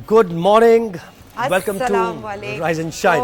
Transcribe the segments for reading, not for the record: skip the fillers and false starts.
Good morning. Welcome to Rise and Shine.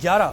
11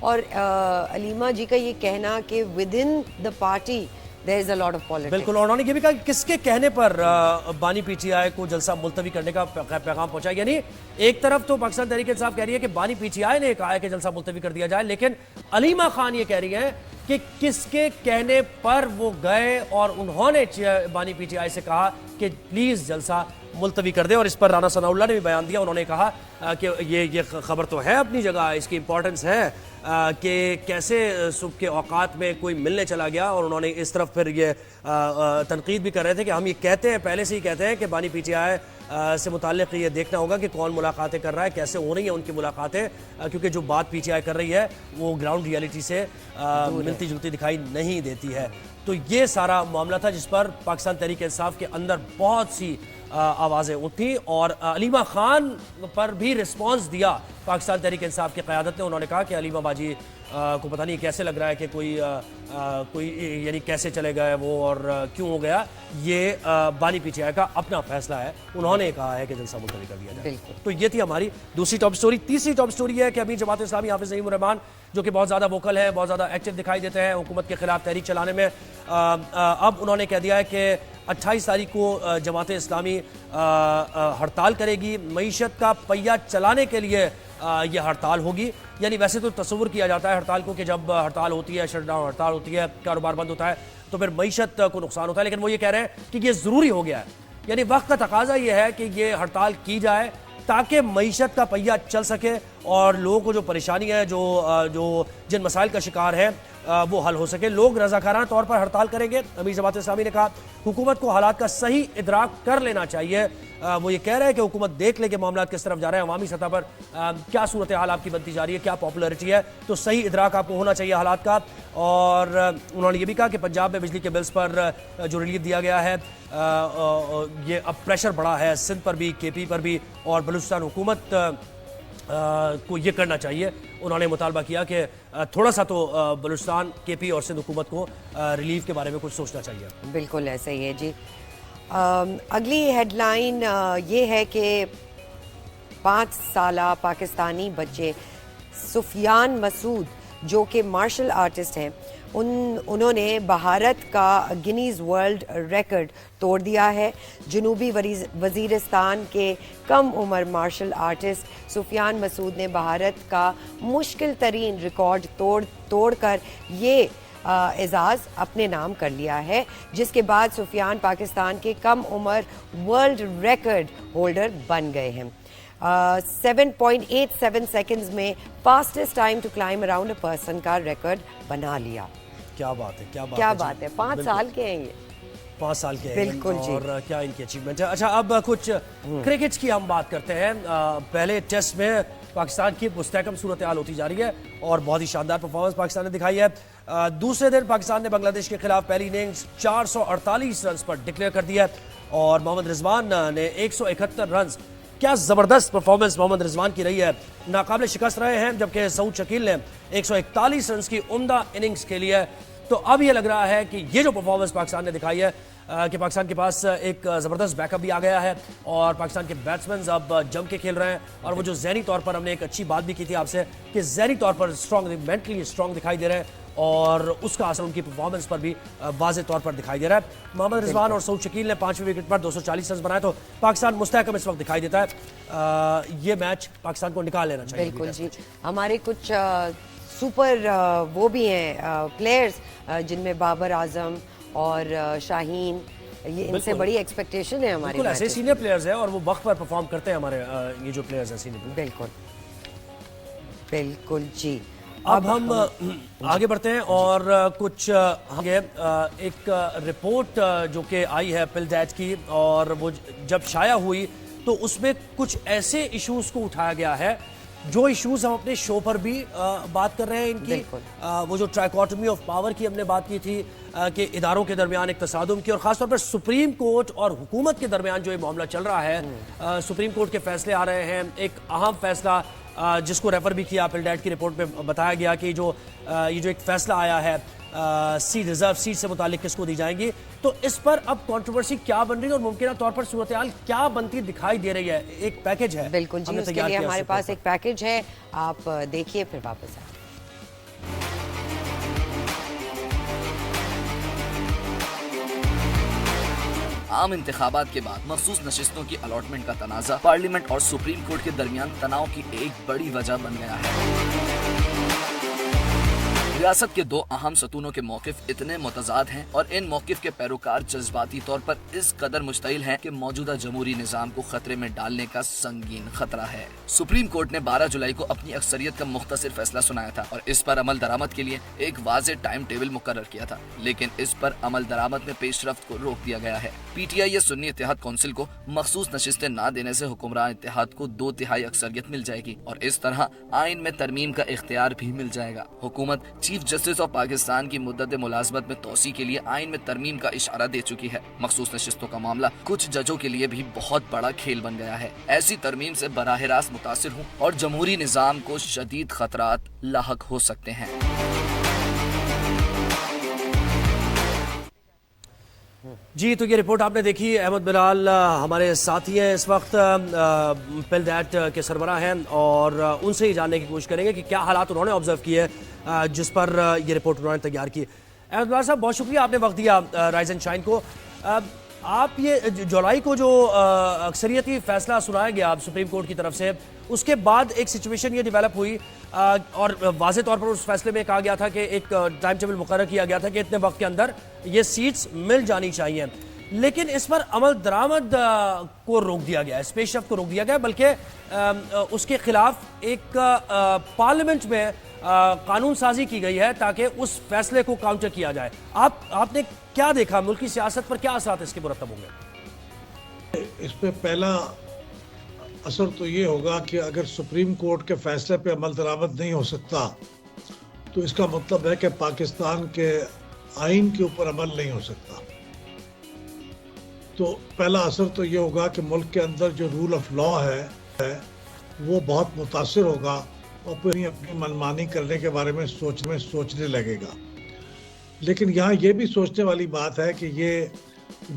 اور علیمہ جی کا یہ کہنا کہ with in the party there is a lot of politics. بالکل. اور انہوں نے یہ بھی کہا کہ کس کے کہنے پر بانی پی ٹی آئی کو جلسہ ملتوی کرنے کا پیغام پہنچا. یعنی ایک طرف تو پاکستان تحریک انصاف کہہ رہی ہے کہ بانی پی ٹی آئی نے کہا ہے کہ جلسہ ملتوی کر دیا جائے, لیکن علیمہ خان یہ کہہ رہی ہیں کہ کس کے کہنے پر وہ گئے اور انہوں نے بانی پی ٹی آئی سے کہا کہ پلیز جلسہ ملتوی کر دے. اور اس پر رانا ثناء اللہ نے بھی بیان دیا. انہوں نے کہا کہ یہ خبر تو ہے اپنی جگہ, اس کی امپورٹنس ہے کہ کیسے صبح کے اوقات میں کوئی ملنے چلا گیا, اور انہوں نے اس طرف پھر یہ تنقید بھی کر رہے تھے کہ ہم یہ کہتے ہیں, پہلے سے ہی کہتے ہیں کہ بانی پی ٹی آئی سے متعلق یہ دیکھنا ہوگا کہ کون ملاقاتیں کر رہا ہے, کیسے ہو رہی ہیں ان کی ملاقاتیں, کیونکہ جو بات پی ٹی آئی کر رہی ہے وہ گراؤنڈ ریالٹی سے ملتی جلتی دکھائی نہیں دیتی ہے. تو یہ سارا معاملہ تھا جس پر پاکستان تحریک انصاف کے اندر بہت سی آوازیں اٹھیں, اور علیمہ خان پر بھی رسپانس دیا پاکستان تحریک انصاف کی قیادت نے. انہوں نے کہا کہ علیمہ باجی کو پتہ نہیں کیسے لگ رہا ہے کہ کوئی یعنی کیسے چلے گئے وہ اور کیوں ہو گیا, یہ بانی پی ٹی آئی کا اپنا فیصلہ ہے. انہوں نے کہا ہے کہ جلسہ ملتوی کر دیا جائے. تو یہ تھی ہماری دوسری ٹاپ سٹوری. تیسری ٹاپ سٹوری ہے کہ ابھی جماعت اسلامی حافظ نعیم الرحمان جو کہ بہت زیادہ ووکل ہے, بہت زیادہ ایکٹیو دکھائی دیتے ہیں حکومت کے خلاف تحریک چلانے میں, اب انہوں نے کہہ دیا ہے کہ 28 تاریخ کو جماعت اسلامی ہڑتال کرے گی. معیشت کا پہیہ چلانے کے لیے یہ ہڑتال ہوگی. یعنی ویسے تو تصور کیا جاتا ہے ہڑتال کو کہ جب ہڑتال ہوتی ہے, شٹ ڈاؤن ہڑتال ہوتی ہے, کاروبار بند ہوتا ہے تو پھر معیشت کو نقصان ہوتا ہے, لیکن وہ یہ کہہ رہے ہیں کہ یہ ضروری ہو گیا ہے. یعنی وقت کا تقاضا یہ ہے کہ یہ ہڑتال کی جائے تاکہ معیشت کا پہیہ چل سکے اور لوگوں کو جو پریشانی ہے, جو جن مسائل کا شکار ہے وہ حل ہو سکے. لوگ رضاکارانہ طور پر ہڑتال کریں گے. امیر جماعت اسلامی نے کہا حکومت کو حالات کا صحیح ادراک کر لینا چاہیے. وہ یہ کہہ رہے ہیں کہ حکومت دیکھ لے کہ معاملات کس طرف جا رہے ہیں, عوامی سطح پر کیا صورتحال آپ کی بنتی جا رہی ہے, کیا پاپولرٹی ہے, تو صحیح ادراک آپ کو ہونا چاہیے حالات کا. اور انہوں نے یہ بھی کہا کہ پنجاب میں بجلی کے بلز پر جو ریلیف دیا گیا ہے یہ اب پریشر بڑھا ہے سندھ پر بھی, کے پی پر بھی, اور بلوچستان حکومت کو یہ کرنا چاہیے. انہوں نے مطالبہ کیا کہ تھوڑا سا تو بلوچستان, کے پی اور سندھ حکومت کو ریلیف کے بارے میں کچھ سوچنا چاہیے. بالکل ایسا ہی ہے جی. اگلی ہیڈ لائن یہ ہے کہ 5 سالہ پاکستانی بچے سفیان مسعود جو کہ مارشل آرٹسٹ ہیں, انہوں نے بھارت کا گینیز ورلڈ ریکارڈ توڑ دیا ہے. جنوبی وزیرستان کے کم عمر مارشل آرٹسٹ سفیان مسعود نے بھارت کا مشکل ترین ریکارڈ توڑ کر یہ اعزاز اپنے نام کر لیا ہے, جس کے بعد سفیان پاکستان کے کم عمر ورلڈ ریکارڈ ہولڈر بن گئے ہیں. 7.87 سیکنڈز میں fastest time to climb around a person کا ریکارڈ بنا لیا. کیا بات ہے, کیا بات ہے. 5 سال کے ہیں یہ, 5 سال کے ہیں, بالکل جی, اور کیا ان کی اچیومنٹ ہے. اچھا اب کچھ کرکٹ کی ہم بات کرتے ہیں. پہلے ٹیسٹ میں پاکستان کی مستحکم صورتحال ہوتی جا رہی ہے اور بہت ہی شاندار پرفارمنس پاکستان نے دکھائی ہے. دوسرے دن پاکستان نے بنگلہ دیش کے خلاف پہلی اننگز 448 رنز پر ڈکلیئر کر دیا اور محمد رضوان نے 171 رنز. کیا زبردست پرفارمنس محمد رضوان کی رہی ہے, ناقابل شکست رہے ہیں, جبکہ سعود شکیل نے 141 رنز کی عمدہ اننگز کھیلی ہے. تو اب یہ لگ رہا ہے کہ یہ جو پرفارمنس پاکستان نے دکھائی ہے کہ پاکستان کے پاس ایک زبردست بیک اپ بھی آ گیا ہے اور پاکستان کے بیٹسمنز اب جم کے کھیل رہے ہیں. اور وہ جو ذہنی طور پر ہم نے ایک اچھی بات بھی کی تھی آپ سے کہ ذہنی طور پر اسٹرانگ, مینٹلی اسٹرانگ دکھائی دے رہے ہیں, اور اس کا اثر ان کی پرفارمنس پر بھی واضح طور پر دکھائی دے رہا ہے. محمد رضوان اور سعود شکیل نے 5ویں وکٹ پر 240 رنز بنائے, تو پاکستان مستحکم اس وقت دکھائی دیتا ہے. یہ میچ پاکستان کو نکال لینا چاہیے. بالکل جی. ہمارے کچھ سپر وہ بھی ہیں پلیئرز جن میں بابر اعظم اور شاہین, یہ ان سے بڑی ایکسپیکٹیشن ہے ہماری. بالکل ایسے سینئر پلیئرز ہیں اور وہ وقت پر پرفارم کرتے ہیں ہمارے یہ جو پلیئرز ہیں سینئر. بالکل جی. اب ہم آگے بڑھتے ہیں اور کچھ آگے ایک رپورٹ جو کہ آئی ہے پل ڈیٹ کی, اور وہ جب شائع ہوئی تو اس میں کچھ ایسے ایشوز کو اٹھایا گیا ہے جو ایشوز ہم اپنے شو پر بھی بات کر رہے ہیں ان کی. وہ جو ٹرائیکوٹمی آف پاور کی ہم نے بات کی تھی کہ اداروں کے درمیان ایک تصادم کی, اور خاص طور پر سپریم کورٹ اور حکومت کے درمیان جو یہ معاملہ چل رہا ہے, سپریم کورٹ کے فیصلے آ رہے ہیں. ایک اہم فیصلہ جس کو ریفر بھی کیا پل ڈیٹ کی رپورٹ میں بتایا گیا کہ یہ جو ایک فیصلہ آیا ہے سیٹ ریزرو سیٹ سے متعلق کس کو دی جائیں گی, تو اس پر اب کنٹروورسی کیا بن رہی ہے اور ممکنہ طور پر صورتحال کیا بنتی دکھائی دے رہی ہے. ایک پیکج ہے. بالکل جی, اس کے لیے ہمارے پاس ایک پیکج ہے, آپ دیکھیے پھر واپس آئیں. عام انتخابات کے بعد مخصوص نشستوں کی الاٹمنٹ کا تنازع پارلیمنٹ اور سپریم کورٹ کے درمیان تناؤ کی ایک بڑی وجہ بن گیا ہے۔ ریاست کے دو اہم ستونوں کے موقف اتنے متضاد ہیں اور ان موقف کے پیروکار جذباتی طور پر اس قدر مشتعل ہیں کہ موجودہ جمہوری نظام کو خطرے میں ڈالنے کا سنگین خطرہ ہے۔ سپریم کورٹ نے 12 جولائی کو اپنی اکثریت کا مختصر فیصلہ سنایا تھا اور اس پر عمل درآمد کے لیے ایک واضح ٹائم ٹیبل مقرر کیا تھا، لیکن اس پر عمل درآمد میں پیش رفت کو روک دیا گیا ہے۔ پی ٹی آئی یا سنی اتحاد کونسل کو مخصوص نشستیں نہ دینے سے حکمران اتحاد کو 2/3 اکثریت مل جائے گی اور اس طرح آئین میں ترمیم کا اختیار بھی مل جائے گا۔ حکومت چیف جسٹس آف پاکستان کی مدت ملازمت میں توسیع کے لیے آئین میں ترمیم کا اشارہ دے چکی ہے۔ مخصوص نشستوں کا معاملہ کچھ ججوں کے لیے بھی بہت بڑا کھیل بن گیا ہے۔ ایسی ترمیم سے براہ راست متاثر ہوں اور جمہوری نظام کو شدید خطرات لاحق ہو سکتے ہیں۔ جی تو یہ رپورٹ آپ نے دیکھی، احمد بلال ہمارے ساتھی ہیں اس وقت، پل دیٹ کے سربراہ ہیں، اور ان سے ہی جاننے کی کوشش کریں گے کہ کیا حالات انہوں نے آبزرو کیے جس پر یہ رپورٹ انہوں نے تیار کی۔ احمد بلال صاحب بہت شکریہ، آپ نے وقت دیا رائز اینڈ شائن کو۔ آپ یہ جولائی کو جو اکثریتی فیصلہ سنایا گیا آپ سپریم کورٹ کی طرف سے، اس کے بعد ایک سچویشن یہ ڈیولپ ہوئی اور واضح طور پر اس فیصلے میں کہا گیا تھا کہ ایک ٹائم ٹیبل مقرر کیا گیا تھا کہ اتنے وقت کے اندر یہ سیٹس مل جانی چاہیے، لیکن اس پر عمل درآمد کو روک دیا گیا، اس پیش رفت کو روک دیا گیا، بلکہ اس کے خلاف ایک پارلیمنٹ میں قانون سازی کی گئی ہے تاکہ اس فیصلے کو کاؤنٹر کیا جائے۔ آپ نے کیا دیکھا، ملکی سیاست پر کیا اثرات اس کے مرتب ہوں گے؟ اس پہ پہلا اثر تو یہ ہوگا کہ اگر سپریم کورٹ کے فیصلے پہ عمل درآمد نہیں ہو سکتا تو اس کا مطلب ہے کہ پاکستان کے آئین کے اوپر عمل نہیں ہو سکتا۔ تو پہلا اثر تو یہ ہوگا کہ ملک کے اندر جو رول آف لا ہے وہ بہت متاثر ہوگا اور پھر اپنی منمانی کرنے کے بارے میں سوچنے لگے گا۔ لیکن یہاں یہ بھی سوچنے والی بات ہے کہ یہ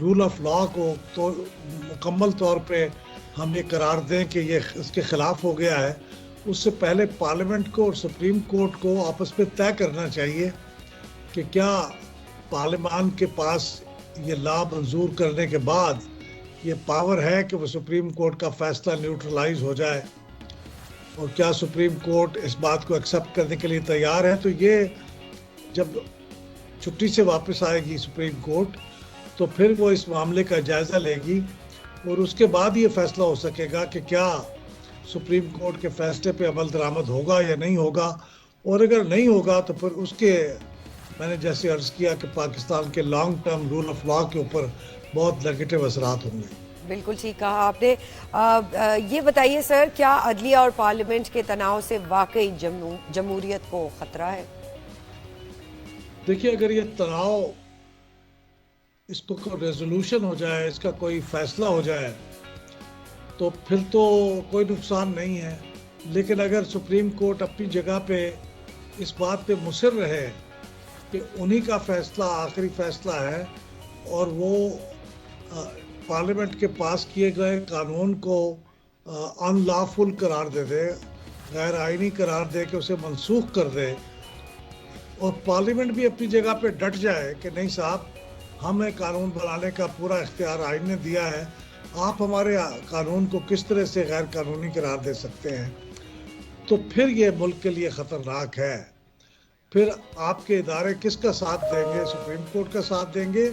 رول آف لا کو تو مکمل طور پہ ہم یہ قرار دیں کہ یہ اس کے خلاف ہو گیا ہے، اس سے پہلے پارلیمنٹ کو اور سپریم کورٹ کو آپس میں طے کرنا چاہیے کہ کیا پارلیمان کے پاس یہ لا منظور کرنے کے بعد یہ پاور ہے کہ وہ سپریم کورٹ کا فیصلہ نیوٹرلائز ہو جائے، اور کیا سپریم کورٹ اس بات کو ایکسیپٹ کرنے کے لیے تیار ہے۔ تو یہ جب چھٹی سے واپس آئے گی سپریم کورٹ تو پھر وہ اس معاملے کا جائزہ لے گی اور اس کے بعد یہ فیصلہ ہو سکے گا کہ کیا سپریم کورٹ کے فیصلے پہ عمل درآمد ہوگا یا نہیں ہوگا، اور اگر نہیں ہوگا تو پھر اس کے میں نے جیسے عرض کیا کہ پاکستان کے long term rule of law کے اوپر بہت نیگیٹو اثرات ہوں گے۔ بالکل ٹھیک کہا آپ نے۔ یہ بتائیے سر، کیا عدلیہ اور پارلیمنٹ کے تناؤ سے واقعی جمہوریت کو خطرہ ہے؟ دیکھیے، اگر یہ تناؤ اس کو ریزولوشن ہو جائے، اس کا کوئی فیصلہ ہو جائے تو پھر تو کوئی نقصان نہیں ہے، لیکن اگر سپریم کورٹ اپنی جگہ پہ اس بات پہ مصر رہے کہ انہی کا فیصلہ آخری فیصلہ ہے اور وہ پارلیمنٹ کے پاس کیے گئے قانون کو ان لافل قرار دے دے، غیر آئینی قرار دے کہ اسے منسوخ کر دے، اور پارلیمنٹ بھی اپنی جگہ پہ ڈٹ جائے کہ نہیں صاحب، ہمیں قانون بنانے کا پورا اختیار آئین نے دیا ہے، آپ ہمارے قانون کو کس طرح سے غیر قانونی قرار دے سکتے ہیں، تو پھر یہ ملک کے لیے خطرناک ہے۔ پھر آپ کے ادارے کس کا ساتھ دیں گے؟ سپریم کورٹ کا ساتھ دیں گے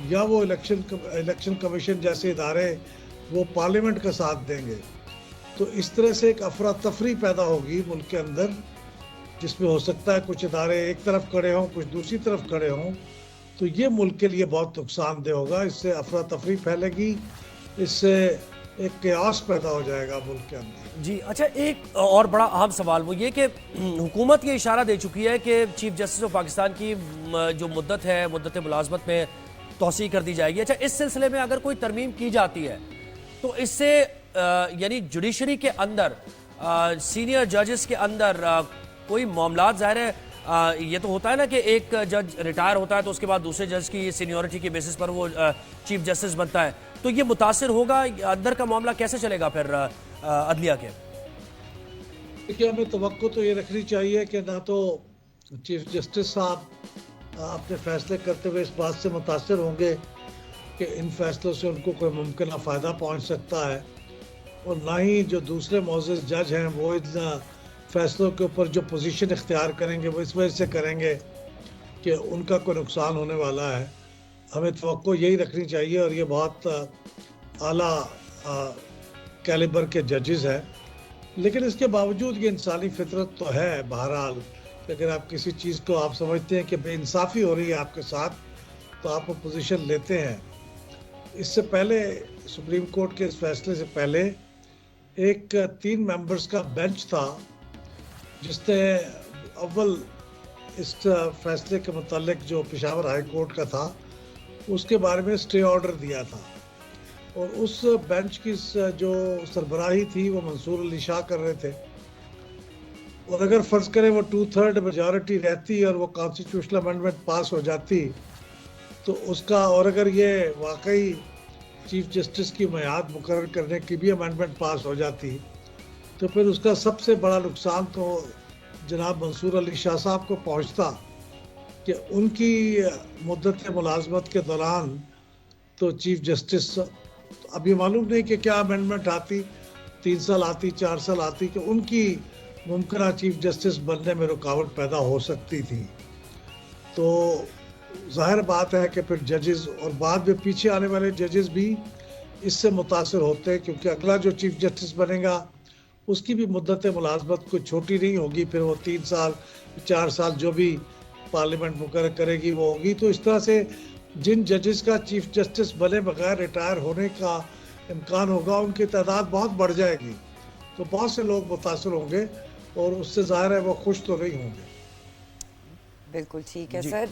یا وہ الیکشن کمیشن جیسے ادارے وہ پارلیمنٹ کا ساتھ دیں گے؟ تو اس طرح سے ایک افراتفری پیدا ہوگی ملک کے اندر، جس میں ہو سکتا ہے کچھ ادارے ایک طرف کھڑے ہوں، کچھ دوسری طرف کھڑے ہوں، تو یہ ملک کے لیے بہت نقصان دہ ہوگا۔ اس سے افراتفری پھیلے گی، اس سے ایک قیاس پیدا ہو جائے گا ملک کے اندر۔ جی اچھا، ایک اور بڑا اہم سوال وہ یہ کہ حکومت یہ اشارہ دے چکی ہے کہ چیف جسٹس آف پاکستان کی جو مدت ہے، مدت ملازمت میں توسیع کر دی جائے گی۔ اچھا، اس سلسلے میں اگر کوئی ترمیم کی جاتی ہے تو اس سے یعنی جوڈیشری کے اندر، سینئر ججز کے اندر کوئی معاملات، ظاہر ہے یہ تو ہوتا ہے نا کہ ایک جج ریٹائر ہوتا ہے تو اس کے بعد دوسرے جج کی سینیورٹی کے بیسس پر وہ چیف جسٹس بنتا ہے، تو یہ متاثر ہوگا؟ اندر کا معاملہ کیسے چلے گا پھر عدلیہ کے؟ دیکھیے، ہمیں توقع تو یہ رکھنی چاہیے کہ نہ تو چیف جسٹس صاحب اپنے فیصلے کرتے ہوئے اس بات سے متاثر ہوں گے کہ ان فیصلوں سے ان کو کوئی ممکنہ فائدہ پہنچ سکتا ہے، اور نہ ہی جو دوسرے معزز جج ہیں وہ ان فیصلوں کے اوپر جو پوزیشن اختیار کریں گے وہ اس وجہ سے کریں گے کہ ان کا کوئی نقصان ہونے والا ہے۔ ہمیں توقع یہی رکھنی چاہیے، اور یہ بہت اعلیٰ کیلیبر کے ججز ہیں، لیکن اس کے باوجود یہ انسانی فطرت تو ہے بہرحال کہ اگر آپ کسی چیز کو آپ سمجھتے ہیں کہ بے انصافی ہو رہی ہے آپ کے ساتھ تو آپ پوزیشن لیتے ہیں۔ اس سے پہلے سپریم کورٹ کے اس فیصلے سے پہلے ایک 3 ممبرز کا بینچ تھا جس نے اول اس فیصلے کے متعلق جو پشاور ہائی کورٹ کا تھا اس کے بارے میں اسٹے آرڈر دیا تھا، اور اس بینچ کی جو سربراہی تھی وہ منصور علی شاہ کر رہے تھے، اور اگر فرض کریں وہ 2/3 میجورٹی رہتی اور وہ کانسٹیٹیوشنل امینڈمنٹ پاس ہو جاتی تو اس کا، اور اگر یہ واقعی چیف جسٹس کی میعاد مقرر کرنے کی بھی امینڈمنٹ پاس ہو جاتی تو پھر اس کا سب سے بڑا نقصان تو جناب منصور علی شاہ صاحب کو پہنچتا کہ ان کی مدت ملازمت کے دوران تو چیف جسٹس، اب یہ معلوم نہیں کہ کیا امینڈمنٹ آتی، 3 سال آتی، 4 سال آتی، کہ ان کی ممکنہ چیف جسٹس بننے میں رکاوٹ پیدا ہو سکتی تھی۔ تو ظاہر بات ہے کہ پھر ججز اور بعد میں پیچھے آنے والے ججز بھی اس سے متاثر ہوتے ہیں، کیونکہ اگلا جو چیف جسٹس بنے گا اس کی بھی مدت ملازمت کوئی چھوٹی نہیں ہوگی، پھر وہ 3 سال 4 سال جو بھی پارلیمنٹ مقرر کرے گی وہ ہوگی۔ تو اس طرح سے جن ججز کا چیف جسٹس بنے بغیر ریٹائر ہونے کا امکان ہوگا ان کی تعداد بہت بڑھ جائے گی، تو بہت سے لوگ متاثر ہوں گے، اور اس سے ظاہر ہے وہ خوش تو نہیں ہوں گے۔ بالکل ٹھیک ہے سر۔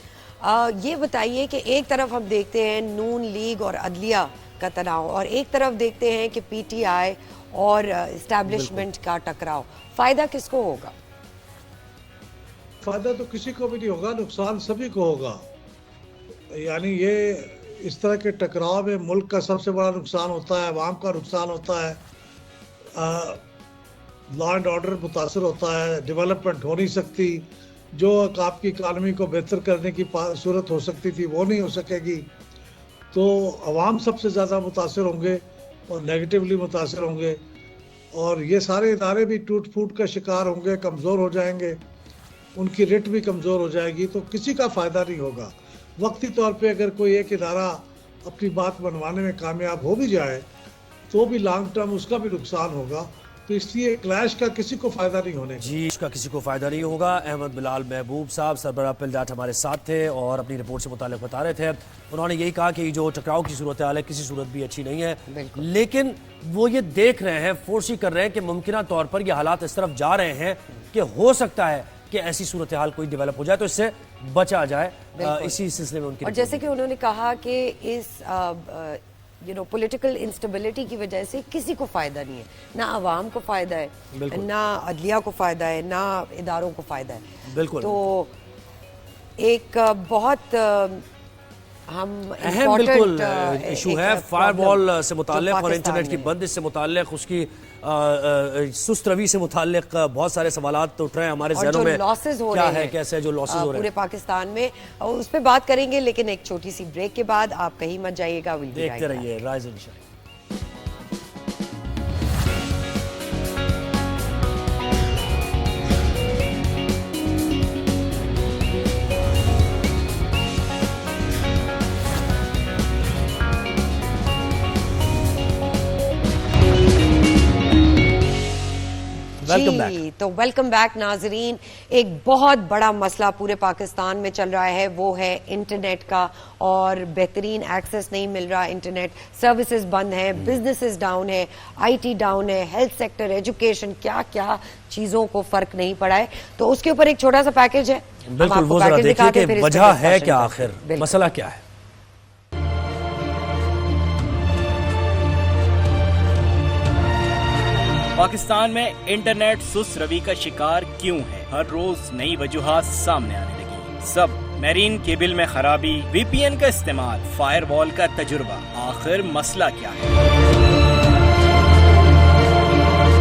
یہ بتائیے کہ ایک طرف ہم دیکھتے ہیں نون لیگ اور عدلیہ کا تناؤ، اور ایک طرف دیکھتے ہیں کہ پی ٹی آئی اور اسٹیبلشمنٹ کا ٹکراؤ، فائدہ کس کو ہوگا؟ فائدہ تو کسی کو بھی نہیں ہوگا، نقصان سبھی کو ہوگا۔ یعنی یہ اس طرح کے ٹکراؤ میں ملک کا سب سے بڑا نقصان ہوتا ہے، عوام کا نقصان ہوتا ہے، لا اینڈ آرڈر متاثر ہوتا ہے، ڈیولپمنٹ ہو نہیں سکتی، جو آپ کی اکانومی کو بہتر کرنے کی صورت ہو سکتی تھی وہ نہیں ہو سکے گی۔ تو عوام سب سے زیادہ متاثر ہوں گے اور نیگیٹیولی متاثر ہوں گے، اور یہ سارے ادارے بھی ٹوٹ پھوٹ کا شکار ہوں گے، کمزور ہو جائیں گے، ان کی ریٹ بھی کمزور ہو جائے گی، تو کسی کا فائدہ نہیں ہوگا۔ وقتی طور پہ اگر کوئی ایک ادارہ اپنی بات منوانے میں کامیاب ہو بھی جائے تو بھی لانگ ٹرم اس کا بھی نقصان ہوگا، تو اس لیے کلیش کا کسی کو فائدہ نہیں ہونے کا۔ جی، اس کا کسی کو فائدہ نہیں ہوگا۔ احمد بلال محبوب صاحب سربراہ پل ڈاٹ ہمارے ساتھ تھے اور اپنی رپورٹ سے متعلق بتا رہے تھے۔ انہوں نے یہی کہا کہ جو ٹکراؤ کی صورتحال ہے کسی صورت بھی اچھی نہیں ہے، لیکن وہ یہ دیکھ رہے ہیں، فورسی کر رہے ہیں کہ ممکنہ طور پر یہ حالات اس طرف جا رہے ہیں کہ ہو سکتا ہے کہ ایسی صورتحال کوئی ڈیولپ ہو جائے تو اس سے بچا جائے۔ اسی سلسلے میں ان کی، اور جیسے کہ انہوں نے کہا کہ اس پولیٹیکل انسٹیبلٹی کی وجہ سے کسی کو فائدہ نہیں ہے، نہ عوام کو فائدہ ہے، نہ عدلیہ کو فائدہ ہے، نہ اداروں کو فائدہ ہے۔ بالکل، تو ایک بہت ہم اہم بالکل ایشو ہے فائر وال سے متعلق اور انٹرنیٹ کی بند سے متعلق، اس کی سست روی سے متعلق بہت سارے سوالات اٹھ رہے ہیں ہمارے ذہنوں میں، کیا ہے کیسے جو لاسز ہو رہے ہیں پورے پاکستان میں، اس پہ بات کریں گے، لیکن ایک چھوٹی سی بریک کے بعد آپ کہیں مت جائیے گا، دیکھتے رہیے رائز ان شاء۔ تو ویلکم بیک ناظرین۔ ایک بہت بڑا مسئلہ پورے پاکستان میں چل رہا ہے، وہ ہے انٹرنیٹ کا، اور بہترین ایکسس نہیں مل رہا، انٹرنیٹ سروسز بند ہیں، بزنسز ڈاؤن ہے، آئی ٹی ڈاؤن ہے، ہیلتھ سیکٹر، ایجوکیشن، کیا کیا چیزوں کو فرق نہیں پڑا ہے۔ تو اس کے اوپر ایک چھوٹا سا پیکیج ہے، بالکل وہ ذرا دیکھیے کہ وجہ ہے کیا، آخر مسئلہ کیا ہے۔ پاکستان میں انٹرنیٹ سست روی کا شکار کیوں ہے؟ ہر روز نئی وجوہات سامنے آنے لگی، سب میرین کیبل میں خرابی، وی پی این کا استعمال، فائر وال کا تجربہ، آخر مسئلہ کیا ہے؟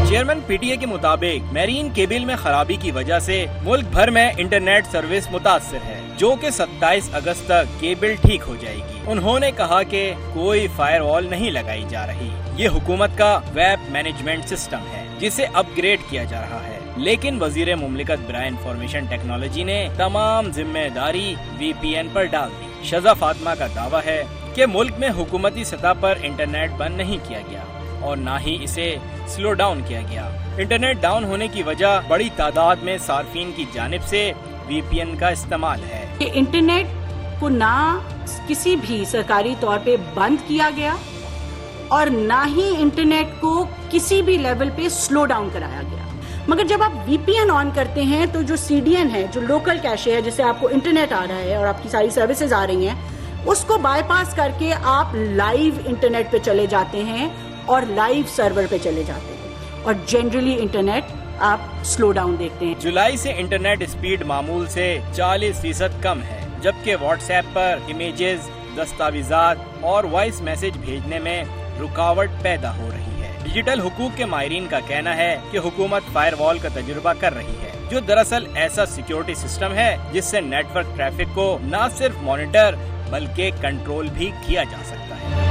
چیئرمین پی ٹی اے کے مطابق میرین کیبل میں خرابی کی وجہ سے ملک بھر میں انٹرنیٹ سروس متاثر ہے، جو کہ 27 اگست تک کیبل ٹھیک ہو جائے گی۔ انہوں نے کہا کہ کوئی فائر وال نہیں لگائی جا رہی، یہ حکومت کا ویب مینجمنٹ سسٹم ہے جسے اپ گریڈ کیا جا رہا ہے، لیکن وزیر مملکت برائے انفارمیشن ٹیکنالوجی نے تمام ذمہ داری وی پی این پر ڈال دی۔ شزا فاطمہ کا دعویٰ ہے کہ ملک میں حکومتی سطح پر انٹرنیٹ بند نہیں کیا گیا اور نہ ہی اسے سلو ڈاؤن کیا گیا۔ انٹرنیٹ ڈاؤن ہونے کی وجہ بڑی تعداد میں صارفین کی جانب سے وی پی این کا استعمال ہے۔ انٹرنیٹ کو نہ کسی بھی سرکاری طور پہ بند کیا گیا اور نہ ہی انٹرنیٹ کو کسی بھی لیول پہ سلو ڈاؤن کرایا گیا، مگر جب آپ وی پی این آن کرتے ہیں تو جو سی ڈی این ہے، جو لوکل کیشے ہے جس سے آپ کو انٹرنیٹ آ رہا ہے اور آپ کی ساری سروسز آ رہی ہیں، اس کو بائی پاس کر کے آپ لائیو انٹرنیٹ پہ چلے جاتے ہیں اور لائیو سرور پہ چلے جاتے ہیں اور جنرلی انٹرنیٹ آپ سلو ڈاؤن دیکھتے ہیں۔ جولائی سے انٹرنیٹ اسپیڈ معمول سے 40% کم ہے، جبکہ واٹس ایپ پر امیجز، دستاویزات اور وائس میسج بھیجنے میں رکاوٹ پیدا ہو رہی ہے۔ ڈیجیٹل حقوق کے ماہرین کا کہنا ہے کہ حکومت فائر وال کا تجربہ کر رہی ہے، جو دراصل ایسا سیکیورٹی سسٹم ہے جس سے نیٹ ورک ٹریفک کو نہ صرف مانیٹر بلکہ کنٹرول بھی کیا جا سکتا ہے۔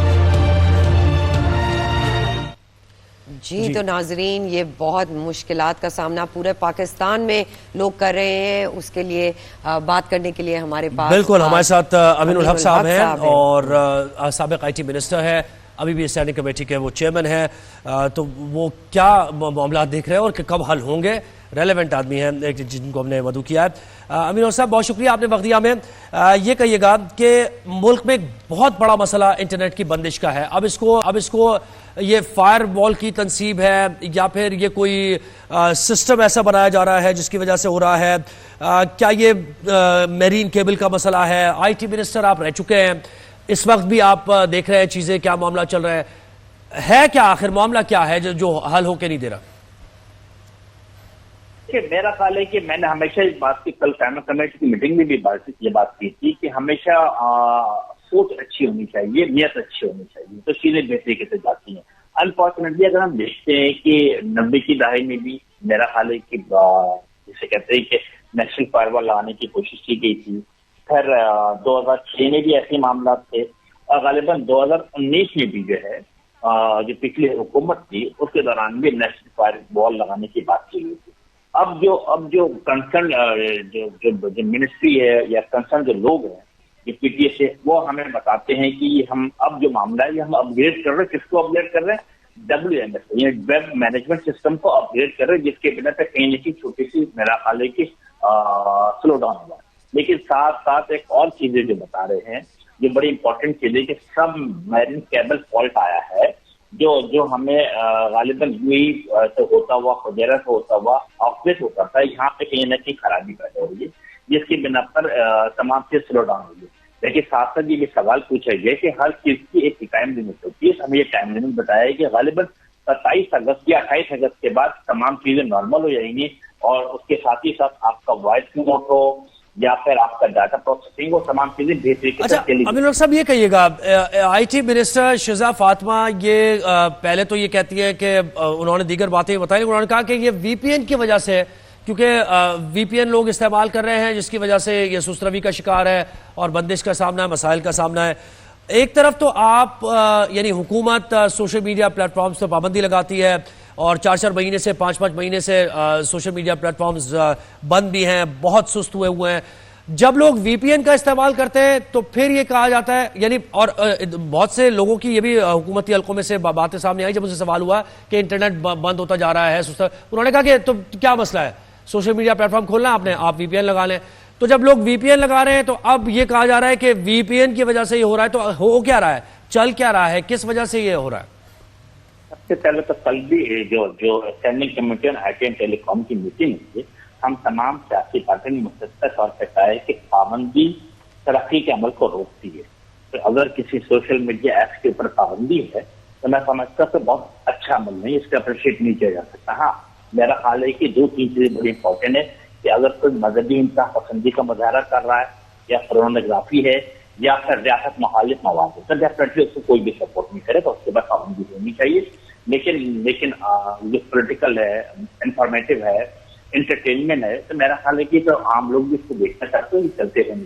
جی تو ناظرین، یہ بہت مشکلات کا سامنا پورے پاکستان میں لوگ کر رہے ہیں، اس کے لیے بات کرنے کے لیے ہمارے پاس بالکل ہمارے ساتھ امین الحق صاحب ہیں اور سابق آئی ٹی منسٹر ہے، ابھی بھی اسٹینڈنگ کمیٹی کے وہ چیئرمین ہیں، تو وہ کیا معاملات دیکھ رہے ہیں اور کہ کب حل ہوں گے، ریلیونٹ آدمی ہیں جن کو ہم نے مدعو کیا ہے۔ امین الحق صاحب بہت شکریہ، آپ نے وقت دیا ہمیں۔ یہ کہیے گا کہ ملک میں ایک بہت بڑا مسئلہ انٹرنیٹ کی بندش کا ہے، اب اس کو یہ فائر وال کی تنصیب ہے یا پھر یہ کوئی سسٹم ایسا بنایا جا رہا ہے جس کی وجہ سے ہو رہا ہے؟ کیا یہ میرین کیبل کا مسئلہ ہے؟ آئی ٹی منسٹر آپ رہ چکے ہیں، اس وقت بھی آپ دیکھ رہے ہیں چیزیں، کیا معاملہ چل رہا ہے کیا آخر معاملہ کیا ہے جو حل ہو کے نہیں دے رہا؟ کہ میرا خیال ہے کہ میں نے ہمیشہ اس بات کی کل اسٹینڈنگ کمیٹی کی میٹنگ میں بھی یہ بات کی تھی کہ ہمیشہ سوچ اچھی ہونی چاہیے، نیت اچھی ہونی چاہیے، تو چیزیں بہتری کے سے جاتی ہیں۔ انفارچونیٹلی اگر ہم دیکھتے ہیں کہ 90 کی دہائی میں بھی میرا خیال ہے کہ جسے کہتے ہیں کہ نیشنل فائر وال لگانے کی کوشش کی گئی تھی، پھر 2006 میں بھی ایسے معاملات تھے اور غالباً 2019 میں بھی جو ہے جو پچھلی حکومت تھی اس کے دوران بھی نیشنل فائر وال لگانے کی بات کی گئی تھی۔ اب جو کنسرن جو منسٹری ہے یا کنسرن جو لوگ ہیں جو پی ٹی اے سے، وہ ہمیں بتاتے ہیں کہ ہم اب جو معاملہ ہے یہ ہم اپ گریڈ کر رہے ہیں۔ کس کو اپ گریڈ کر رہے ہیں؟ WMS یعنی ویب مینجمنٹ سسٹم کو اپ گریڈ کر رہے ہیں، جس کے بنا پہ کہیں نہ کہیں چھوٹی سی میرا خیال ہے کہ سلو ڈاؤن ہوا۔ لیکن ساتھ ساتھ ایک اور چیزیں جو بتا رہے ہیں جو بڑی امپورٹنٹ چیز ہے کہ سب میرین کیبل فالٹ آیا ہے جو ہمیں غالباً UAE سے ہوتا ہوا، خجیرہ سے ہوتا ہوا، آفس ہوتا تھا، یہاں پہ کہیں نہ کہیں خرابی پیدا ہو رہی ہے جس کی بنا پر تمام چیز سلو ڈاؤن ہوئی ہے۔ لیکن ساتھ ساتھ یہ سوال پوچھا گیا کہ ہر چیز کی ایک ٹائم لمٹ ہوتی ہے۔ ہمیں یہ ٹائم لمٹ بتایا ہے کہ غالباً 27 اگست یا 28 اگست کے بعد تمام چیزیں نارمل ہو جائیں گی اور اس کے ساتھ ہی ساتھ آپ کا وائس نوٹ ہو یا پھر آپ کا ڈاٹا پروسیسنگ ہو، تمام چیزیں بہتری کے ساتھ چلیں گی۔ امین الحق صاحب یہ کہیے گا، I T minister Shaza Fatima یہ پہلے تو یہ کہتی ہے کہ انہوں نے دیگر باتیں بتائی، انہوں نے کہا کہ یہ وی پی این کی وجہ سے، کیونکہ وی پی این لوگ استعمال کر رہے ہیں جس کی وجہ سے یہ سست روی کا شکار ہے اور بندش کا سامنا ہے، مسائل کا سامنا ہے۔ ایک طرف تو آپ یعنی حکومت سوشل میڈیا پلیٹ فارمز پر پابندی لگاتی ہے اور 4 مہینے سے 5 مہینے سے سوشل میڈیا پلیٹ فارمز بند بھی ہیں، بہت سست ہوئے ہیں۔ جب لوگ وی پی این کا استعمال کرتے ہیں تو پھر یہ کہا جاتا ہے، یعنی اور بہت سے لوگوں کی یہ بھی حکومتی حلقوں میں سے باتیں سامنے آئی جب ان سے سوال ہوا کہ انٹرنیٹ بند ہوتا جا رہا ہے، انہوں نے کہا کہ تو کیا مسئلہ ہے، سوشل میڈیا پلیٹ فارم کھولنا ہے آپ وی پی این لگا لیں۔ تو جب لوگ وی پی این لگا رہے ہیں تو اب یہ کہا جا رہا ہے کہ وی پی این کی وجہ سے یہ ہو رہا ہے، تو ہو کیا رہا ہے، چل کیا رہا ہے، کس وجہ سے یہ ہو رہا ہے؟ سب سے پہلے تو کل بھی جو standing committee on I T and telecom کی میٹنگ ہوئی، ہم تمام سیاسی پارٹیوں نے متفقہ طور پہ کہا ہے کہ پابندی ترقی کے عمل کو روکتی ہے۔ تو اگر کسی سوشل میڈیا ایپس کے اوپر پابندی ہے تو میں سمجھتا کہ بہت اچھا عمل نہیں، اس کا اپریشیٹ نہیں کیا جا سکتا۔ ہاں میرا خیال ہے کہ 2-3 چیزیں بڑی امپورٹنٹ ہے کہ اگر کوئی مذہبی انتہا پسندی کا مظاہرہ کر رہا ہے یا پورنوگرافی ہے یا پھر ریاست مخالف مواد ہے تو ڈیفینیٹلی اس کو کوئی بھی سپورٹ نہیں کرے تو اس کے بعد پابندی ہونی چاہیے۔ لیکن جو پولیٹیکل ہے، انفارمیٹیو ہے، انٹرٹینمنٹ ہے، تو میرا خیال ہے کہ تو عام لوگ بھی اس کو دیکھنا چاہتے ہیں، چلتے رہنے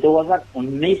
2019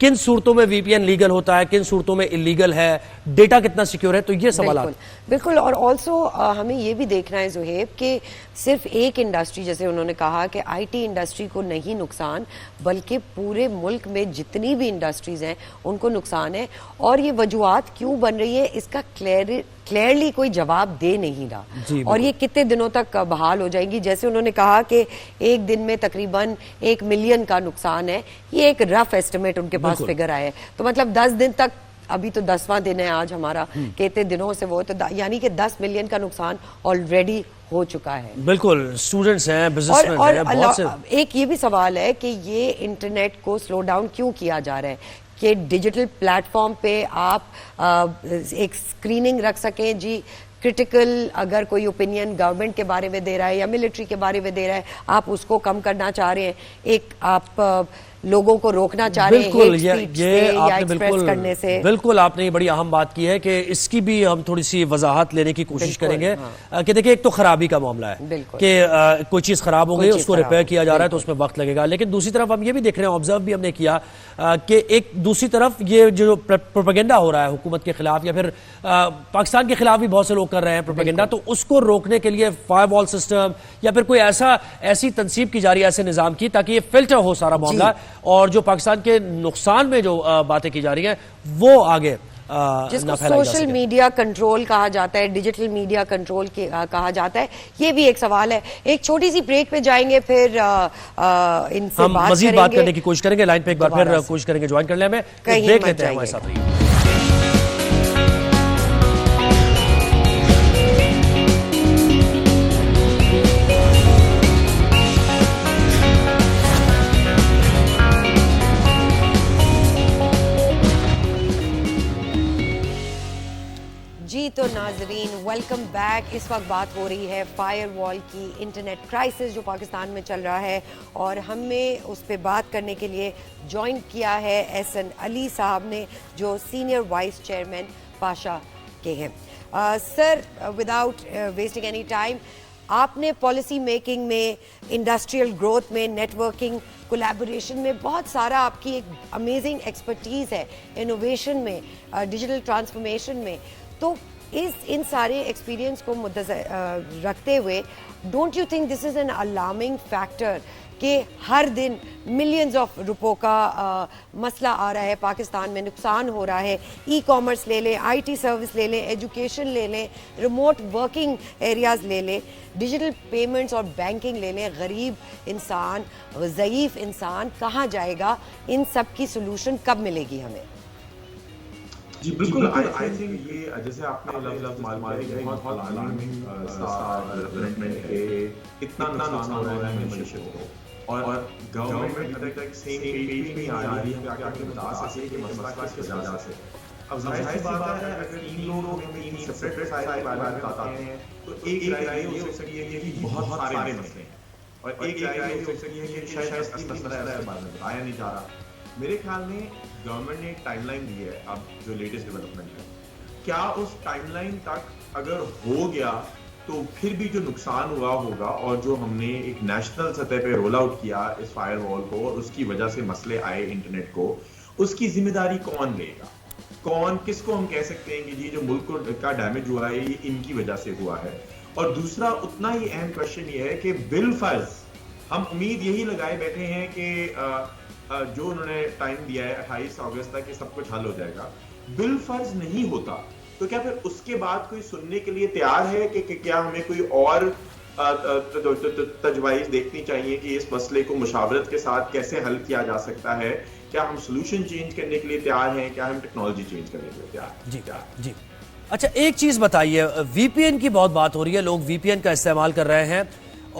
کن صورتوں میں وی پی این لیگل ہوتا ہے, کن صورتوں میں اللیگل ہے, ڈیٹا کتنا سیکیور ہے, تو یہ سوالات. بالکل. اور آلسو ہمیں یہ بھی دیکھنا ہے زہیب کہ صرف ایک انڈسٹری, جیسے انہوں نے کہا کہ آئی ٹی انڈسٹری کو نہیں نقصان, بلکہ پورے ملک میں جتنی بھی انڈسٹریز ہیں ان کو نقصان ہے. اور یہ وجوہات کیوں بن رہی ہے اس کا کلیئرلی کوئی جواب دے نہیں رہا. اور یہ کتنے دنوں تک بحال ہو جائیں گی؟ جیسے انہوں نے کہا کہ ایک دن میں تقریباً 1 ملین کا نقصان ہے, یہ ایک رف ایسٹیمیٹ ان کے پاس فگر آیا ہے. تو مطلب 10 دن تک, ابھی تو 10واں دن ہے آج ہمارا, کتنے دنوں سے وہ, تو یعنی کہ 10 ملین کا نقصان آلریڈی ہو چکا ہے. بالکل, اسٹوڈنٹس ہیں, بزنس مین ہیں, بہت سے. ایک یہ بھی سوال ہے کہ یہ انٹرنیٹ کو سلو ڈاؤن کیوں کیا جا رہا ہے کہ ڈیجیٹل پلیٹ فارم پہ آپ ایک اسکریننگ رکھ سکیں. جی کرٹیکل اگر کوئی اوپینین گورنمنٹ کے بارے میں دے رہا ہے یا ملٹری کے بارے میں دے رہا ہے, آپ اس کو کم کرنا چاہ رہے ہیں, ایک آپ لوگوں کو روکنا چاہ رہے ہیں ہیٹ سپیچ سے یا ایکسپریس کرنے سے. بالکل, آپ نے یہ بڑی اہم بات کی ہے کہ اس کی بھی ہم تھوڑی سی وضاحت لینے کی کوشش کریں گے. کہ دیکھیں, ایک تو خرابی کا معاملہ ہے کہ کوئی چیز خراب ہو گئی, اس کو ریپیئر کیا جا رہا ہے تو اس میں وقت لگے گا. لیکن دوسری طرف ہم یہ بھی دیکھ رہے ہیں, آبزرو بھی ہم نے کیا کہ ایک دوسری طرف یہ جو پروپیگنڈا ہو رہا ہے حکومت کے خلاف یا پھر پاکستان کے خلاف بھی بہت سے لوگ کر رہے ہیں پروپیگنڈا, تو اس کو روکنے کے لیے فائر وال سسٹم یا پھر کوئی ایسی تنصیب کی جا رہی ہے, ایسے نظام کی, تاکہ یہ فلٹر ہو سارا معاملہ, اور جو پاکستان کے نقصان میں جو باتیں کی جا رہی ہیں وہ آگے جس کو سوشل میڈیا کنٹرول کہا جاتا ہے, ڈیجیٹل میڈیا کنٹرول کہا جاتا ہے. یہ بھی ایک سوال ہے. ایک چھوٹی سی بریک پہ جائیں گے, پھر ان سے ہم مزید بات کرنے کی کوشش کریں گے. لائن پہ ایک بار پھر کوشش کریں گے جوائن کر لیں ہمیں, بریک لیتے ہیں, ہمارے ساتھ رہیے. تو ناظرین ویلکم بیک. اس وقت بات ہو رہی ہے فائر وال کی, انٹرنیٹ کرائسس جو پاکستان میں چل رہا ہے, اور ہمیں اس پہ بات کرنے کے لیے جوائن کیا ہے احسن علی صاحب نے, جو سینئر وائس چیئرمین پاشا کے ہیں. سر, وداؤٹ ویسٹنگ اینی ٹائم, آپ نے پالیسی میکنگ میں, انڈسٹریل گروتھ میں, نیٹ ورکنگ, کولیبوریشن میں بہت سارا آپ کی ایک امیزنگ ایکسپرٹیز ہے, انوویشن میں, ڈیجیٹل ٹرانسفارمیشن میں. تو ان سارے ایکسپیرینس کو رکھتے ہوئے don't you think this is an alarming factor کہ ہر دن ملینز آف روپوں کا مسئلہ آ رہا ہے پاکستان میں, نقصان ہو رہا ہے. ای کامرس لے لیں, آئی ٹی سروس لے لیں, ایجوکیشن لے لیں, ریموٹ ورکنگ ایریاز لے لیں, ڈیجیٹل پیمنٹس اور بینکنگ لے لیں. غریب انسان, ضعیف انسان کہاں جائے گا؟ ان سب کی سلوشن کب ملے گی ہمیں؟ جی بالکل, آئی تھنک یہ جیسے آپ نے لفظ مال کے بہت الارمنگ ڈیولپمنٹ ہے, اتنا نقصان ہو رہا ہے معیشت کو, اور گورنمنٹ ابھی تک سیم پیج نہیں آ رہی ہے کہ آپ بتا سکیں کہ مسئلہ کس وجہ سے. اب ظاہر سی بات ہے, اگر 3 لوگ ہمیں 3 سپریٹ فائل کے بارے میں بتاتے ہیں تو ایک رائے یہ ہو سکتی ہے کہ بہت سارے مسئلے ہیں, اور ایک رائے یہ ہو سکتی ہے کہ شاید اصلی مسئلہ ہے اس کے بارے میں بتایا نہیں جا رہا. میرے خیال میں گورنمنٹ نے ایک ٹائم لائن دی ہے اب جو لیٹسٹ ڈیولپمنٹ ہے, کیا اس ٹائم لائن تک اگر ہو گیا تو پھر بھی جو نقصان ہوا ہوگا, اور جو ہم نے ایک نیشنل سطح پہ رول آؤٹ کیا اس فائر وال کو, اور اس کی وجہ سے مسئلے آئے انٹرنیٹ کو, اس کی ذمہ داری کون لے گا؟ کون, کس کو ہم کہہ سکتے ہیں کہ یہ جو ملک کا ڈیمیج ہوا ہے یہ ان کی وجہ سے ہوا ہے؟ اور دوسرا اتنا ہی اہم کوشچن یہ ہے کہ بالفرض ہم امید یہی لگائے بیٹھے ہیں کہ جو انہوں نے ٹائم دیا ہے 28 اگست تک کہ سب کچھ حل ہو جائے گا, بالفرض نہیں ہوتا تو کیا پھر اس کے بعد کوئی سننے کے لیے تیار ہے کہ کیا ہمیں کوئی اور تجویز دیکھنی چاہیے کہ اس مسئلے کو مشاورت کے ساتھ کیسے حل کیا جا سکتا ہے؟ کیا ہم سولوشن چینج کرنے کے لیے تیار ہیں؟ کیا ہم ٹیکنالوجی چینج کرنے کے لیے تیار ہیں؟ جی. اچھا, ایک چیز بتائیے, وی پی این کی بہت بات ہو رہی ہے, لوگ وی پی این کا استعمال کر رہے ہیں,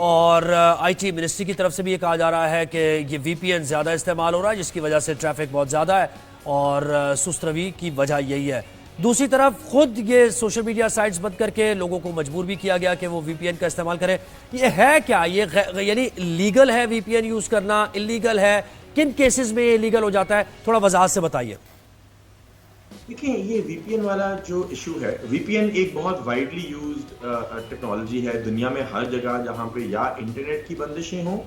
اور آئی ٹی منسٹری کی طرف سے بھی یہ کہا جا رہا ہے کہ یہ وی پی این زیادہ استعمال ہو رہا ہے جس کی وجہ سے ٹریفک بہت زیادہ ہے, اور سست روی کی وجہ یہی ہے. دوسری طرف خود یہ سوشل میڈیا سائٹس بند کر کے لوگوں کو مجبور بھی کیا گیا کہ وہ وی پی این کا استعمال کریں. یہ ہے کیا؟ یہ یعنی لیگل ہے وی پی این یوز کرنا, انلیگل ہے؟ کن کیسز میں یہ لیگل ہو جاتا ہے؟ تھوڑا وضاحت سے بتائیے. دیکھیں, یہ وی پی این والا جو ایشو ہے, وی پی این ایک بہت وائڈلی یوزڈ ٹیکنالوجی ہے دنیا میں ہر جگہ جہاں پہ یا انٹرنیٹ کی بندشیں ہوں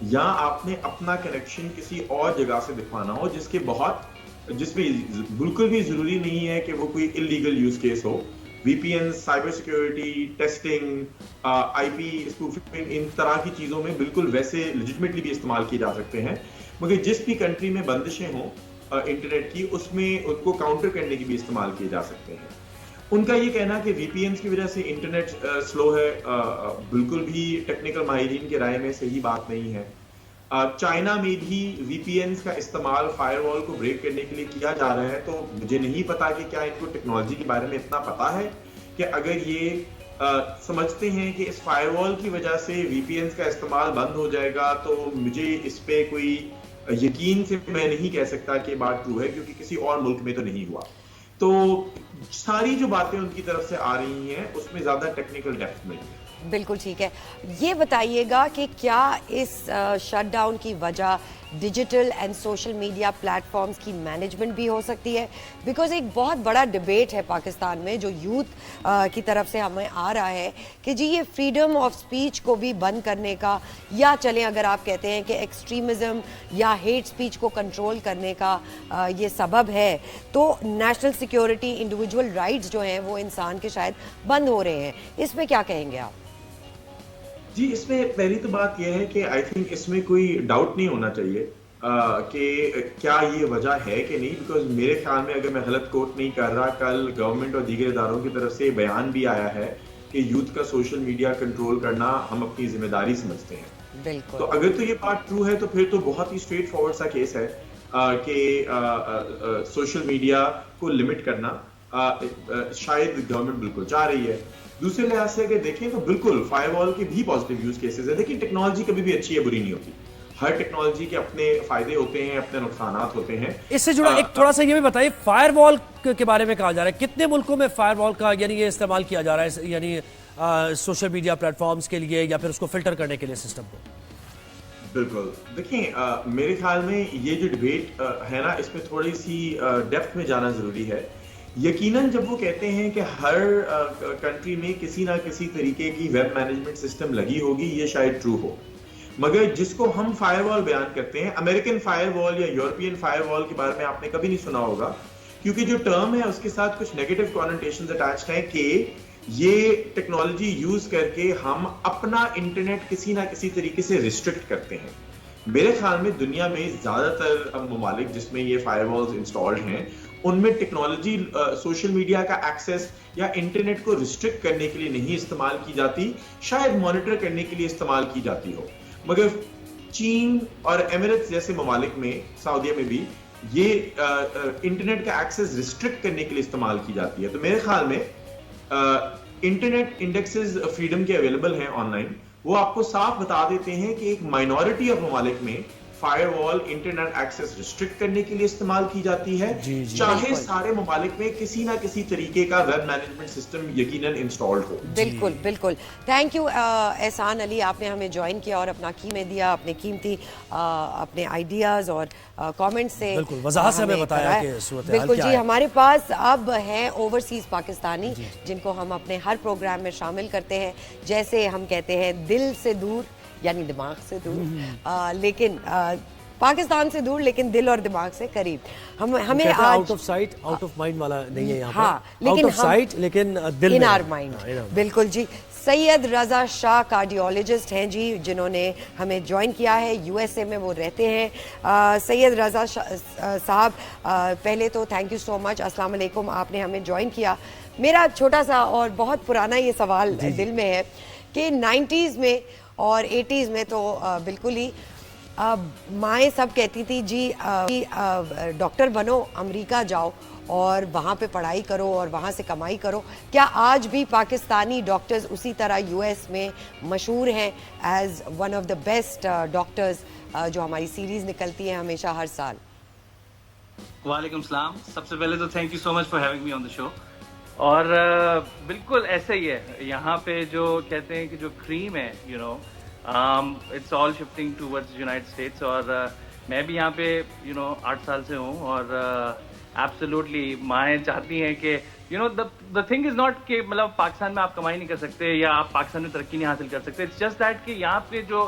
یا آپ نے اپنا کنیکشن کسی اور جگہ سے دکھوانا ہو جس میں بالکل بھی ضروری نہیں ہے کہ وہ کوئی انلیگل یوز کیس ہو. وی پی این، سائبر سیکیورٹی، ٹیسٹنگ، آئی پی اسپوفنگ، ان طرح کی چیزوں میں بالکل ویسے لیجٹمیٹلی بھی استعمال کیے جا سکتے ہیں. مگر جس بھی کنٹری میں بندشیں ہوں انٹرنیٹ کی، اس میں ان کو کاؤنٹر کرنے کی بھی استعمال کیے جا سکتے ہیں. ان کا یہ کہنا کہ وی پی اینز کی وجہ سے انٹرنیٹ سلو ہے، بالکل بھی ٹیکنیکل ماہرین کے رائے میں صحیح بات نہیں ہے. چائنا میں بھی وی پی اینز کا استعمال فائر وال کو بریک کرنے کے لیے کیا جا رہا ہے. تو مجھے نہیں پتا کہ کیا ان کو ٹیکنالوجی کے بارے میں اتنا پتا ہے کہ اگر یہ سمجھتے ہیں کہ اس فائر وال کی وجہ سے وی پی اینز کا استعمال بند ہو جائے گا، تو مجھے اس پہ کوئی یقین سے میں نہیں کہہ سکتا کہ بات ٹرو ہے، کیونکہ کسی اور ملک میں تو نہیں ہوا. تو ساری جو باتیں ان کی طرف سے آ رہی ہیں اس میں زیادہ ٹیکنیکل ڈیپتھ نہیں ہے. بالکل ٹھیک ہے. یہ بتائیے گا کہ کیا اس شٹ ڈاؤن کی وجہ digital and social media platforms کی مینجمنٹ بھی ہو سکتی ہے؟ بیکاز ایک بہت بڑا ڈبیٹ ہے پاکستان میں جو یوتھ کی طرف سے ہمیں آ رہا ہے کہ جی یہ فریڈم آف سپیچ کو بھی بند کرنے کا، یا چلیں اگر آپ کہتے ہیں کہ ایکسٹریمزم یا ہیٹ سپیچ کو کنٹرول کرنے کا یہ سبب ہے، تو نیشنل سیکیورٹی، انڈیویجول رائٹس جو ہیں وہ انسان کے شاید بند ہو رہے ہیں. اس میں کیا کہیں گے آپ؟ جی، اس میں پہلی تو بات یہ ہے کہ آئی تھنک اس میں کوئی ڈاؤٹ نہیں ہونا چاہیے کہ کیا یہ وجہ ہے کہ نہیں. بیکاز میرے خیال میں اگر میں غلط کوٹ نہیں کر رہا، کل گورنمنٹ اور دیگر اداروں کی طرف سے بیان بھی آیا ہے کہ یوتھ کا سوشل میڈیا کنٹرول کرنا ہم اپنی ذمہ داری سمجھتے ہیں. بالکل. تو اگر تو یہ بات ٹرو ہے تو پھر تو بہت ہی اسٹریٹ فارورڈ سا کیس ہے کہ سوشل میڈیا کو لمٹ کرنا شاید گورنمنٹ بالکل چاہ رہی ہے. دوسرے لحاظ سے اگر دیکھیں تو بالکل فائر وال کے بھی پازیٹیو یوز کیسز ہیں. دیکھیں ٹیکنالوجی کبھی بھی اچھی ہے بری نہیں ہوتی. ہر ٹیکنالوجی کے اپنے فائدے ہوتے ہیں، اپنے نقصانات ہوتے ہیں. اس سے جڑا ایک تھوڑا سا یہ بھی بتائیے، فائر وال کے بارے میں کہا جا رہا ہے کتنے ملکوں میں فائر وال کا یعنی یہ استعمال کیا جا رہا ہے، یعنی سوشل میڈیا پلیٹ فارمز کے لیے یا پھر اس کو فلٹر کرنے کے لیے سسٹم کو؟ بالکل. دیکھیں میرے خیال میں یہ جو ڈبیٹ ہے نا، اس میں تھوڑی سی ڈیپتھ میں جانا ضروری ہے. یقیناً جب وہ کہتے ہیں کہ ہر کنٹری میں کسی نہ کسی طریقے کی ویب مینجمنٹ سسٹم لگی ہوگی، یہ شاید ٹرو ہو. مگر جس کو ہم فائر وال بیان کرتے ہیں، امریکن فائر وال یا یورپین فائر وال کے بارے میں آپ نے کبھی نہیں سنا ہوگا، کیونکہ جو ٹرم ہے اس کے ساتھ کچھ نیگیٹو کونوٹیشنز اٹیچڈ ہیں کہ یہ ٹیکنالوجی یوز کر کے ہم اپنا انٹرنیٹ کسی نہ کسی طریقے سے ریسٹرکٹ کرتے ہیں. میرے خیال میں دنیا میں زیادہ تر ممالک جس میں یہ فائر والز انسٹالڈ ہیں، ان میں ٹیکنالوجی سوشل میڈیا کا ایکسیس یا انٹرنیٹ کو ریسٹرکٹ کرنے کے لیے نہیں استعمال کی جاتی، شاید مانیٹر کرنے کے لیے استعمال کی جاتی ہو. مگر چین اور ایمریٹس جیسے ممالک میں، سعودیہ میں بھی یہ انٹرنیٹ کا ایکسیس ریسٹرکٹ کرنے کے لیے استعمال کی جاتی ہے. تو میرے خیال میں انٹرنیٹ انڈیکسز فریڈم کے اویلیبل ہیں آن لائن، وہ آپ کو صاف بتا دیتے ہیں کہ ایک مائنورٹی آف ممالک میں فائر وال انٹرنیٹ ایکسیس ریسٹرکٹ کرنے کے لیے استعمال کی جاتی ہے. چاہے سارے ممالک میں کسی نہ کسی طریقے کا ویب مینجمنٹ سسٹم یقیناً انسٹالڈ ہو. بالکل بالکل. تھینک یو احسان علی، آپ نے ہمیں جوائن کیا اور اپنا قیمت دیا، اپنے قیمتی اپنے آئیڈیاز اور کامنٹ سے بالکل وضاحت سے ہمیں بتایا کہ صورت حال بالکل. کیا جی، ہے. ہمارے پاس اب ہیں اوورسیز پاکستانی جن کو ہم اپنے ہر پروگرام میں شامل کرتے ہیں. جیسے ہم کہتے ہیں دل سے دور یعنی دماغ سے دور، لیکن پاکستان سے دور لیکن دل اور دماغ سے قریب. ہمیں out of sight out of mind والا نہیں ہے یہاں پر، لیکن آؤٹ آف سائٹ لیکن دل میں، ان آر مائنڈ. بالکل جی. سید رضا شاہ کارڈیولوجسٹ ہیں جی، جنہوں نے ہمیں جوائن کیا ہے، یو ایس اے میں وہ رہتے ہیں. سید رضا صاحب، پہلے تو تھینک یو سو مچ، السلام علیکم، آپ نے ہمیں جوائن کیا. میرا چھوٹا سا اور بہت پرانا یہ سوال دل میں ہے کہ 90s میں اور 80s میں تو بالکل ہی مائیں سب کہتی تھی جی ڈاکٹر بنو، امریکہ جاؤ اور وہاں پہ پڑھائی کرو اور وہاں سے کمائی کرو. کیا آج بھی پاکستانی ڈاکٹرز اسی طرح یو ایس میں مشہور ہیں as one of the best doctors جو ہماری سیریز نکلتی ہے ہمیشہ ہر سال؟ وعلیکم السلام. سب سے پہلے تو thank you so much for having me on the show. اور بالکل ایسا ہی ہے یہاں پہ، جو کہتے ہیں کہ جو کریم ہے you know it's all shifting towards United States. اور میں بھی یہاں پہ 8 سال سے ہوں، اور ایبسلیوٹلی مائیں چاہتی ہیں کہ دا تھنگ از ناٹ کہ مطلب پاکستان میں آپ کمائی نہیں کر سکتے یا آپ پاکستان میں ترقی نہیں حاصل کر سکتے. اٹس جسٹ دیٹ کہ یہاں پہ جو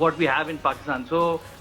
what we have in Pakistan. So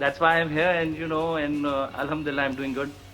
that's why I'm here and you know and alhamdulillah I'm doing good.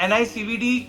NICVD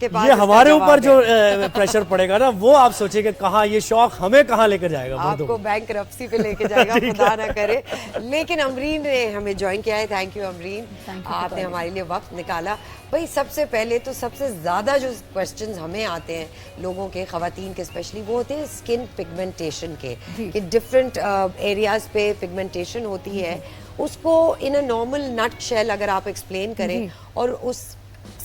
کے پاس یہ ہمارے اس کا اوپر جو جواب ہے. پریشر پڑے گا نا وہ آپ سوچیں کہ کہاں یہ شوق ہمیں کہاں لے کر جائے گا. آپ کو بینک کرپسی پہ لے کے جائے گا, خدا نہ کرے. لیکن امرین نے ہمیں جوائن کیا ہے. تھینک یو امرین, آپ نے ہمارے لیے وقت نکالا. بھائی سب سے پہلے تو سب سے زیادہ جو کوسچنز ہمیں آتے ہیں لوگوں کے, خواتین کے اسپیشلی, وہ ہوتے ہیں اسکن پگمنٹیشن کے, کہ ڈفرینٹ ایریاز پہ پگمنٹیشن ہوتی ہے. اس کو ان اے نارمل نٹ شیل اگر آپ ایکسپلین کریں اور اس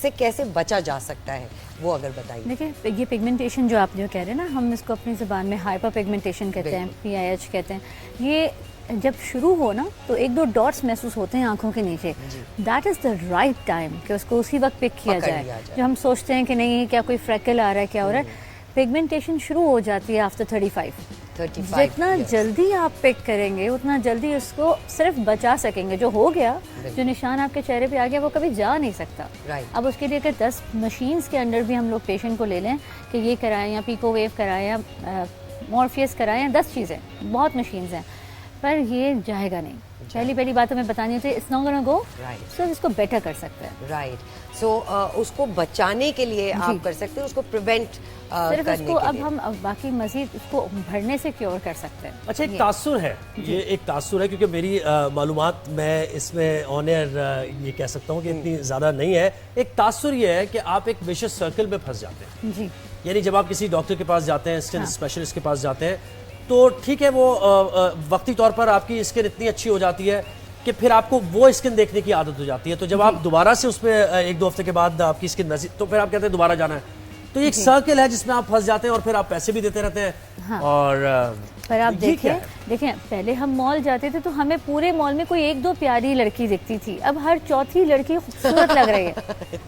سے کیسے بچا جا سکتا ہے وہ اگر بتائیے. دیکھیں یہ پگمنٹیشن جو آپ جو کہہ رہے ہیں نا, ہم اس کو اپنی زبان میں ہائپر پگمنٹیشن کہتے ہیں, PIH کہتے ہیں. یہ جب شروع ہو نا تو 1-2 ڈاٹس محسوس ہوتے ہیں آنکھوں کے نیچے. That is the right time کہ اس کو اسی وقت پک کیا جائے. جو ہم سوچتے ہیں کہ نہیں کیا کوئی فریکل آ رہا ہے, کیا ہو رہا ہے, پگمنٹیشن شروع ہو جاتی ہے آفٹر 35. جتنا جلدی آپ پک کریں گے اتنا جلدی اس کو صرف بچا سکیں گے. جو ہو گیا, جو نشان آپ کے چہرے پہ آ گیا, وہ کبھی جا نہیں سکتا. اب اس کے لیے اگر 10 مشینز کے انڈر بھی ہم لوگ پیشنٹ کو لے لیں کہ یہ کرائیں یا پیکو ویو کرائیں یا مورفیس کرائیں, 10 چیزیں, بہت مشینز ہیں, پر یہ جائے گا نہیں. پہلی بات ہمیں بتانی ہوتی ہے اٹس ناٹ گونا گو, سو اس کو بیٹر کر سکتے ہیں. رائٹ. سو اس کو بچانے کے لیے آپ کر سکتے ہیں, اس کو پریونٹ صرف اس کو اب ہم باقی مزید اس کو بڑھنے سے کیور کر سکتے ہیں. اچھا ایک تاثر ہے, یہ ایک تاثر ہے کیونکہ میری معلومات میں اس میں آن ایئر یہ کہہ سکتا ہوں کہ اتنی زیادہ نہیں ہے. ایک تاثر یہ ہے کہ آپ ایک ویشس سرکل میں پھنس جاتے ہیں. جی, یعنی جب آپ کسی ڈاکٹر کے پاس جاتے ہیں, اسکن اسپیشلسٹ کے پاس جاتے ہیں, تو ٹھیک ہے وہ وقتی طور پر آپ کی اسکن اتنی اچھی ہو جاتی ہے کہ پھر آپ کو وہ اسکن دیکھنے کی عادت ہو جاتی ہے. تو جب آپ دوبارہ سے اس پہ 1-2 ہفتے کے بعد آپ کی اسکن ویسی, تو پھر آپ کہتے ہیں دوبارہ جانا ہے. تو یہ ایک سرکل ہے جس میں آپ پھنس جاتے ہیں اور پھر آپ پیسے بھی دیتے رہتے ہیں. اور پر آپ دیکھیں پہلے ہم مال جاتے تھے تو ہمیں پورے مال میں کوئی 1-2 پیاری لڑکی دکھتی تھی, اب ہر چوتھی لڑکی خوبصورت لگ رہی ہے.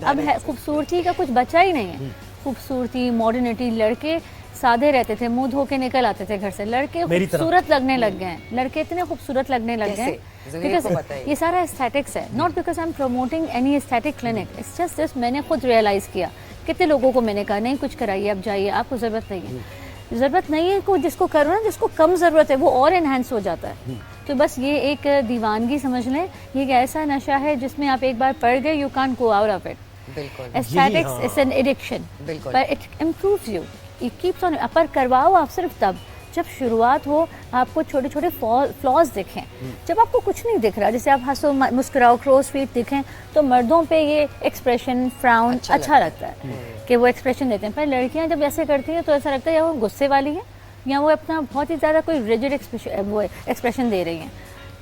اب خوبصورتی کا کچھ بچا ہی نہیں ہے. خوبصورتی, ماڈرنٹی, لڑکے سادے رہتے تھے, منہ دھو کے نکل آتے تھے گھر سے, لڑکے خوبصورت لگنے لگ گئے ہیں. لڑکے اتنے خوبصورت لگنے لگ گئے ہیں. یہ سارا ایستھیٹکس ہے, not because I am promoting any aesthetic clinic, it's just this. میں نے خود ریئلائز کیا, کتنے لوگوں کو میں نے کہا نہیں کچھ کرائیے, اب جائیے, آپ کو ضرورت نہیں ہے. ضرورت نہیں ہے کو جس کو کرو نا, جس کو کم ضرورت ہے وہ اور انہینس ہو جاتا ہے. تو بس یہ ایک دیوانگی سمجھ لیں, یہ ایک ایسا نشہ ہے جس میں آپ ایک بار پڑ گئے, you can't go out of it. Aesthetics is an addiction, but it improves you, it keeps on. پر کرواؤ آپ صرف تب جب شروعات ہو, آپ کو چھوٹے چھوٹے فلاز دکھیں. جب آپ کو کچھ نہیں دکھ رہا, جیسے آپ ہنسو مسکراؤ, کروز فیٹ دکھیں, تو مردوں پہ یہ ایکسپریشن فراؤن اچھا لگتا ہے کہ وہ ایکسپریشن دیتے ہیں. پر لڑکیاں جب ایسے کرتی ہیں تو ایسا لگتا ہے یا وہ غصے والی ہیں یا وہ اپنا بہت ہی زیادہ کوئی ریجڈ ایکسپریشن دے رہی ہیں.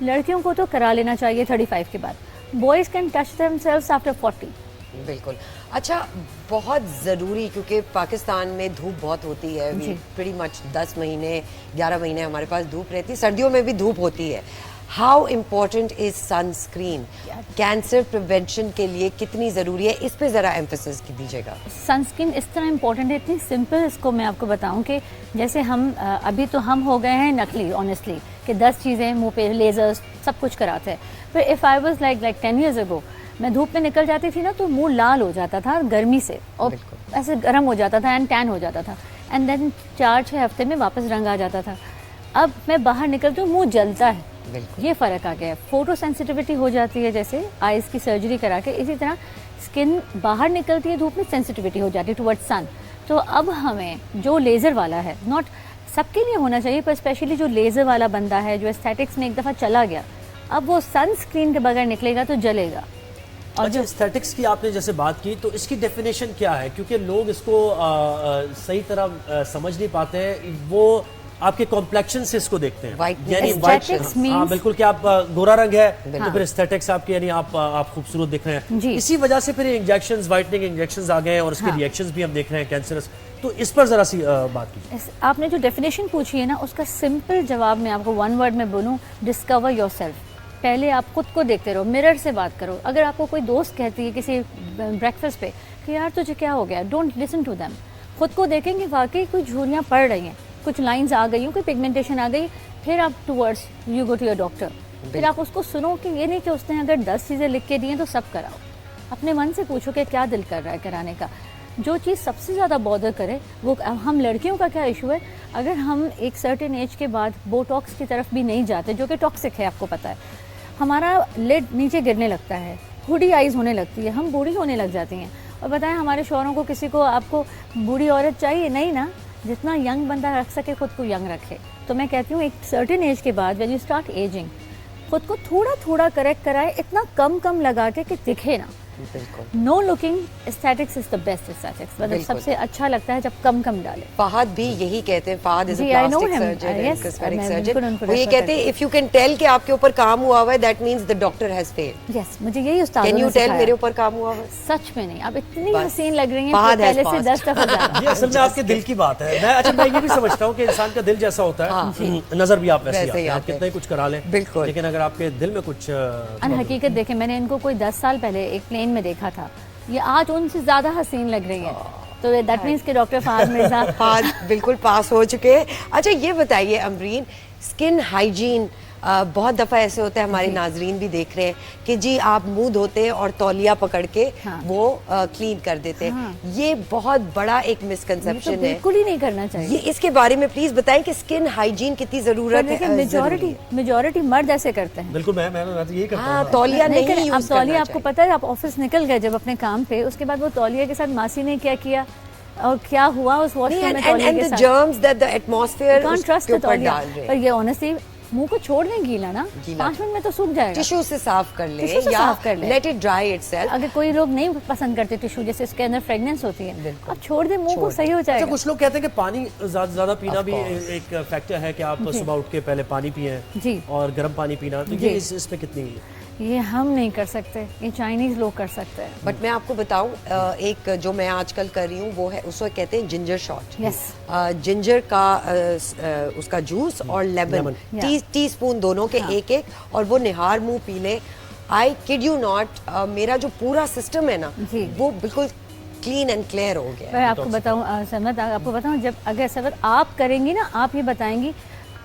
لڑکیوں کو تو کرا لینا چاہیے 35 کے بعد. Boys can touch them سیلفز after 40. بالکل. اچھا بہت ضروری, کیونکہ پاکستان میں دھوپ بہت ہوتی ہے, پریٹی مچ 10 مہینے 11 مہینے ہمارے پاس دھوپ رہتی ہے, سردیوں میں بھی دھوپ ہوتی ہے. How important is sunscreen cancer prevention کے لیے, کتنی ضروری ہے, اس پہ ذرا ایمفیسس دیجیے گا. سن اسکرین اس طرح امپورٹنٹ ہے, اتنی سمپل. اس کو میں آپ کو بتاؤں کہ جیسے ہم ابھی تو ہم ہو گئے ہیں نقلی آنیسٹلی کہ 10 چیزیں منہ پہ, لیزرز سب کچھ کراتے ہیں. پر if I was like 10 years ago, میں دھوپ میں نکل جاتی تھی نا تو منہ لال ہو جاتا تھا گرمی سے, اور ایسے گرم ہو جاتا تھا اینڈ ٹین ہو جاتا تھا, اینڈ دین 4-6 ہفتے میں واپس رنگ آ جاتا تھا. اب میں باہر نکلتی ہوں منہ جلتا ہے, یہ فرق آ گیا ہے. فوٹو سینسیٹیوٹی ہو جاتی ہے, جیسے آئیز کی سرجری کرا کے, اسی طرح اسکن باہر نکلتی ہے دھوپ میں, سینسیٹیوٹی ہو جاتی ہے ٹورڈ سن. تو اب ہمیں جو لیزر والا ہے, ناٹ سب کے لیے ہونا چاہیے, پر اسپیشلی جو لیزر والا بندہ ہے جو ایستھیٹکس میں ایک دفعہ چلا گیا, اب وہ سن اسکرین کے بغیر نکلے گا تو جلے گا. اور جو ایستھیٹکس کی آپ نے جیسے بات کی, تو اس کی ڈیفینیشن کیا ہے؟ کیونکہ لوگ اس کو صحیح طرح سمجھ نہیں پاتے ہیں. وہ آپ کے کمپلیکشن سے اس کو دیکھتے ہیں, یعنی ہاں بالکل, کہ آپ گورا رنگ ہے تو پھر ایستھیٹکس آپ کے, یعنی آپ خوبصورت دکھ رہے ہیں. اسی وجہ سے پھر انجیکشنز, وائٹننگ انجیکشنز آ گئے ہیں اور اس کے ریئیکشنز بھی ہم دیکھ رہے ہیں کینسرس. تو اس پر ذرا سی بات کی. آپ نے جو ڈیفینیشن پوچھی ہے نا, اس کا سمپل جواب میں آپ کو 1 word میں بولوں, ڈسکور یور سیلف. پہلے آپ خود کو دیکھتے رہو, مرر سے بات کرو. اگر آپ کو کوئی دوست کہتی ہے کسی بریکفاسٹ پہ کہ یار تجھے کیا ہو گیا, ڈونٹ لسن ٹو دیم. خود کو دیکھیں کہ واقعی کوئی جھوریاں پڑ رہی ہیں, کچھ لائنز آ گئی ہوں, کوئی پگمنٹیشن آ گئی, پھر آپ towards you go to your doctor. پھر آپ اس کو سنو کہ یہ نہیں کہ اس نے اگر 10 چیزیں لکھ کے دی ہیں تو سب کراؤ. اپنے من سے پوچھو کہ کیا دل کر رہا ہے کرانے کا. جو چیز سب سے زیادہ بادر کرے وہ, ہم لڑکیوں کا کیا ایشو ہے, اگر ہم ایک سرٹن ایج کے بعد بوٹاکس کی طرف بھی نہیں جاتے, جو کہ ٹاکسک ہے, آپ کو پتہ ہے, ہمارا لڈ نیچے گرنے لگتا ہے, ہوڈی آئیز ہونے لگتی ہے, ہم بوڑھی ہونے لگ جاتی ہیں. اور بتائیں ہمارے شوہروں کو کسی کو آپ کو بوڑھی عورت چاہیے نہیں نا, جتنا ینگ بندہ رکھ سکے خود کو ینگ رکھے. تو میں کہتی ہوں ایک سرٹن ایج کے بعد وین یو اسٹارٹ ایجنگ, خود کو تھوڑا تھوڑا کریکٹ کرائے, اتنا کم کم لگا کے کہ دکھے نا. No looking aesthetics is the best aesthetics, مطلب سب سے اچھا لگتا ہے جب کم کم ڈالے. فہد بھی یہی کہتے ہیں, Fahad is a plastic surgeon, cosmetic surgeon. وہ یہ کہتے ہیں اف یو کین ٹیل کہ آپ کے اوپر کام ہوا ہوا ہے that means the doctor his field. Yes, مجھے یہی استاد کین یو ٹیل میرے اوپر کام ہوا ہوا ہے؟ سچ میں نہیں, آپ اتنی حسین لگ رہی ہیں پہلے سے 10 دفعہ زیادہ. یہ اصل میں آپ کے دل کی بات ہے. میں اچھا میں یہ بھی سمجھتا ہوں کہ انسان کا دل جیسا ہوتا ہے نظر بھی آپ ویسے ہی, آپ کتنا ہی کچھ کرا لیں, بالکل, لیکن اگر آپ کے دل میں کچھ حقیقت دیکھیں, میں نے ان کو کوئی 10 سال پہلے ایک پلین میں دیکھا تھا, یہ آج ان سے زیادہ حسین لگ رہی ہیں. تو دیٹ مینس کہ ڈاکٹر فہد مرزا فہد بالکل پاس ہو چکے. اچھا یہ بتائیے امرین, اسکن ہائیجین بہت دفعہ ایسے ہوتا ہے, ہمارے ناظرین بھی دیکھ رہے ہیں کہ جی آپ منہ دھوتے ہیں اور تولیہ پکڑ کے وہ کلین کر دیتے ہیں. یہ بہت بڑا ایک مسکنسیپشن ہے, بالکل ہی نہیں کرنا چاہیے. یہ اس کے بارے میں پلیز بتائیں کہ اسکن ہائیجین کتنی ضرورت ہے. میجورٹی مرد ایسے کرتے ہیں. بالکل, میں تو یہی کرتا ہوں. تولیہ نہیں یوز کرنا. تولیہ آپ کو پتہ ہے, آپ آفس نکل گئے جب اپنے کام پہ, اس کے بعد وہ تولیہ کے ساتھ ماسی نے کیا کیا اور کیا ہوا اس واش روم میں تولیہ کے ساتھ. germs that the atmosphere اس کے اوپر ڈال رہے ہیں. پر یہ honestly منہ کو چھوڑ دیں گیلا نا, 5 منٹ میں تو سوکھ جائے گا. ٹشو سے صاف کر لیں یا late it dry it self. اگر کوئی لوگ نہیں پسند کرتے ٹشو, جیسے اس کے اندر فریگننس ہوتی ہے, اب چھوڑ دیں, منہ کو صحیح ہو جائے گا. کچھ لوگ کہتے ہیں کہ پانی زیادہ پینا بھی ایک فیکٹر ہے, کہ آپ صبح اٹھ کے پہلے پانی پئیں اور گرم پانی پینا, تو یہ اس پہ کتنی یہ ہم نہیں کر سکتے, یہ چائنیز لوگ کر سکتے ہیں. بٹ میں آپ کو بتاؤں, ایک جو میں آج کل کر رہی ہوں وہ ہے, اس کو کہتے ہیں جنجر شاٹ. جنجر کا اس کا جوس اور لیمن ٹی اسپون دونوں کے ایک ایک, اور وہ نہار منہ پی لیں. آئی کڈ یو ناٹ, میرا جو پورا سسٹم ہے نا وہ بالکل کلین اینڈ کلیئر ہو گیا. میں آپ کو بتاؤں سمت, آپ کو بتاؤں, جب اگر سمت آپ کریں گی نا, آپ یہ بتائیں گی,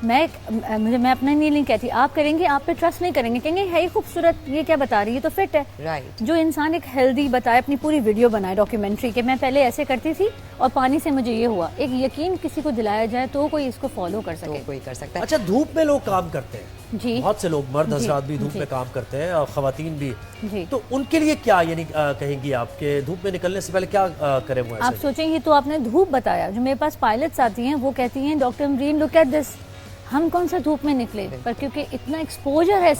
میں اپنا نہیں کہتی, آپ کریں گے, آپ پہ ٹرسٹ نہیں کریں گے, کہیں گے ہے خوبصورت, یہ کیا بتا رہی ہے, تو فٹ ہے. رائٹ. جو انسان ایک ہیلدی بتائے, اپنی پوری ویڈیو بنائے ڈاکیومنٹری کہ میں پہلے ایسے کرتی تھی اور پانی سے مجھے یہ ہوا, ایک یقین کسی کو دلایا جائے تو کوئی اس کو فالو کر سکے. کوئی کر سکتا ہے. اچھا دھوپ میں لوگ کام کرتے ہیں, جی بہت سے لوگ, مرد حضرات بھی دھوپ میں کام کرتے ہیں اور خواتین بھی, تو ان کے لیے کیا یعنی کہیں گی آپ کہ دھوپ میں نکلنے سے پہلے کیا کریں وہ؟ آپ سوچیں گے تو آپ نے دھوپ بتایا, جو میرے پاس پائلٹس آتی ہیں وہ کہتی ہیں doctor Amreen look at this, ہم کون سا دھوپ میں نکلے, پر کیونکہ اتنا ایکسپوجر ہے,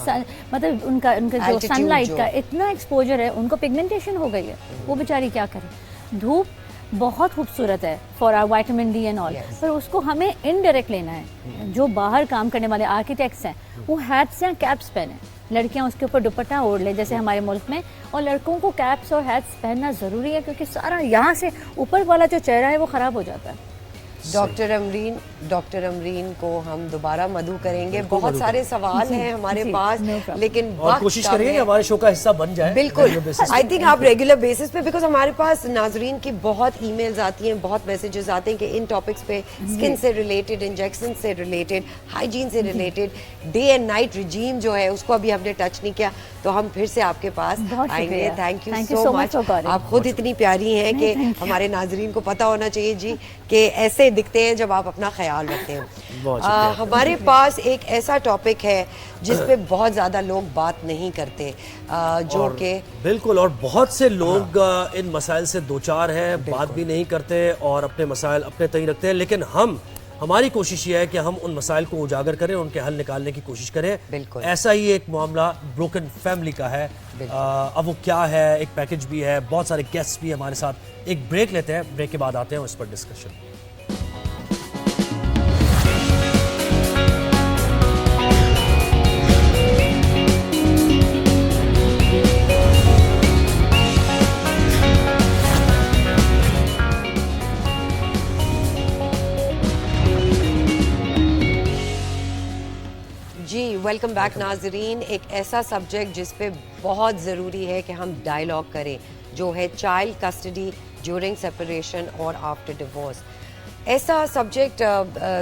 مطلب ان کا جو سن لائٹ کا اتنا ایکسپوجر ہے, ان کو پگمنٹیشن ہو گئی ہے, وہ بیچاری کیا کرے. دھوپ بہت خوبصورت ہے for our vitamin D and all, پر اس کو ہمیں انڈائریکٹ لینا ہے. جو باہر کام کرنے والے آرکیٹیکٹس ہیں وہ ہیٹس یا کیپس پہنے, لڑکیاں اس کے اوپر دوپٹہ اوڑھ لیں جیسے ہمارے ملک میں, اور لڑکوں کو کیپس اور ہیٹس پہننا ضروری ہے, کیونکہ سارا یہاں سے اوپر والا جو چہرہ ہے وہ خراب ہو جاتا ہے. ڈاکٹر امرین کو ہم دوبارہ مدعو کریں گے. بہت سارے سوال ہیں ہمارے پاس, لیکن کوشش کریں گے ہمارے شو کا حصہ بن جائے. بالکل, آئی تھنک آپ ریگولر بیسس پہ, بیکاز ہمارے پاس ناظرین کی بہت ای میلز آتی ہیں, بہت میسیجز آتے ہیں کہ ان ٹاپکس پہ, اسکن سے ریلیٹڈ, انجیکشن سے ریلیٹڈ, ہائیجین سے related, day and night regime جو ہے اس کو ابھی ہم نے ٹچ نہیں کیا, تو ہم پھر سے آپ کے پاس آئیں گے. تھینک یو سو مچ. آپ خود اتنی پیاری ہیں کہ ہمارے ناظرین کو پتا ہونا چاہیے جی کہ ایسے دکھتے ہیں جب آپ اپنا خیال رکھتے ہیں. ہمارے پاس ایک ایسا ٹاپک ہے جس پہ بہت زیادہ لوگ بات نہیں کرتے, جو کہ بالکل, اور بہت سے لوگ ان مسائل سے دوچار ہیں, بات بھی نہیں کرتے اور اپنے مسائل اپنے تئیں رکھتے ہیں, لیکن ہماری کوشش یہ ہے کہ ہم ان مسائل کو اجاگر کریں, ان کے حل نکالنے کی کوشش کریں. ایسا ہی ایک معاملہ بروکن فیملی کا ہے. اب وہ کیا ہے, ایک پیکج بھی ہے, بہت سارے گیسٹ بھی ہمارے ساتھ. ایک بریک لیتے ہیں, بریک کے بعد آتے ہیں اس پر ڈسکشن. ویلکم بیک ناظرین. ایک ایسا سبجیکٹ جس پہ بہت ضروری ہے کہ ہم ڈائلاگ کریں, جو ہے چائلڈ کسٹڈی ڈیورنگ سیپریشن اور آفٹر ڈیورس. ایسا سبجیکٹ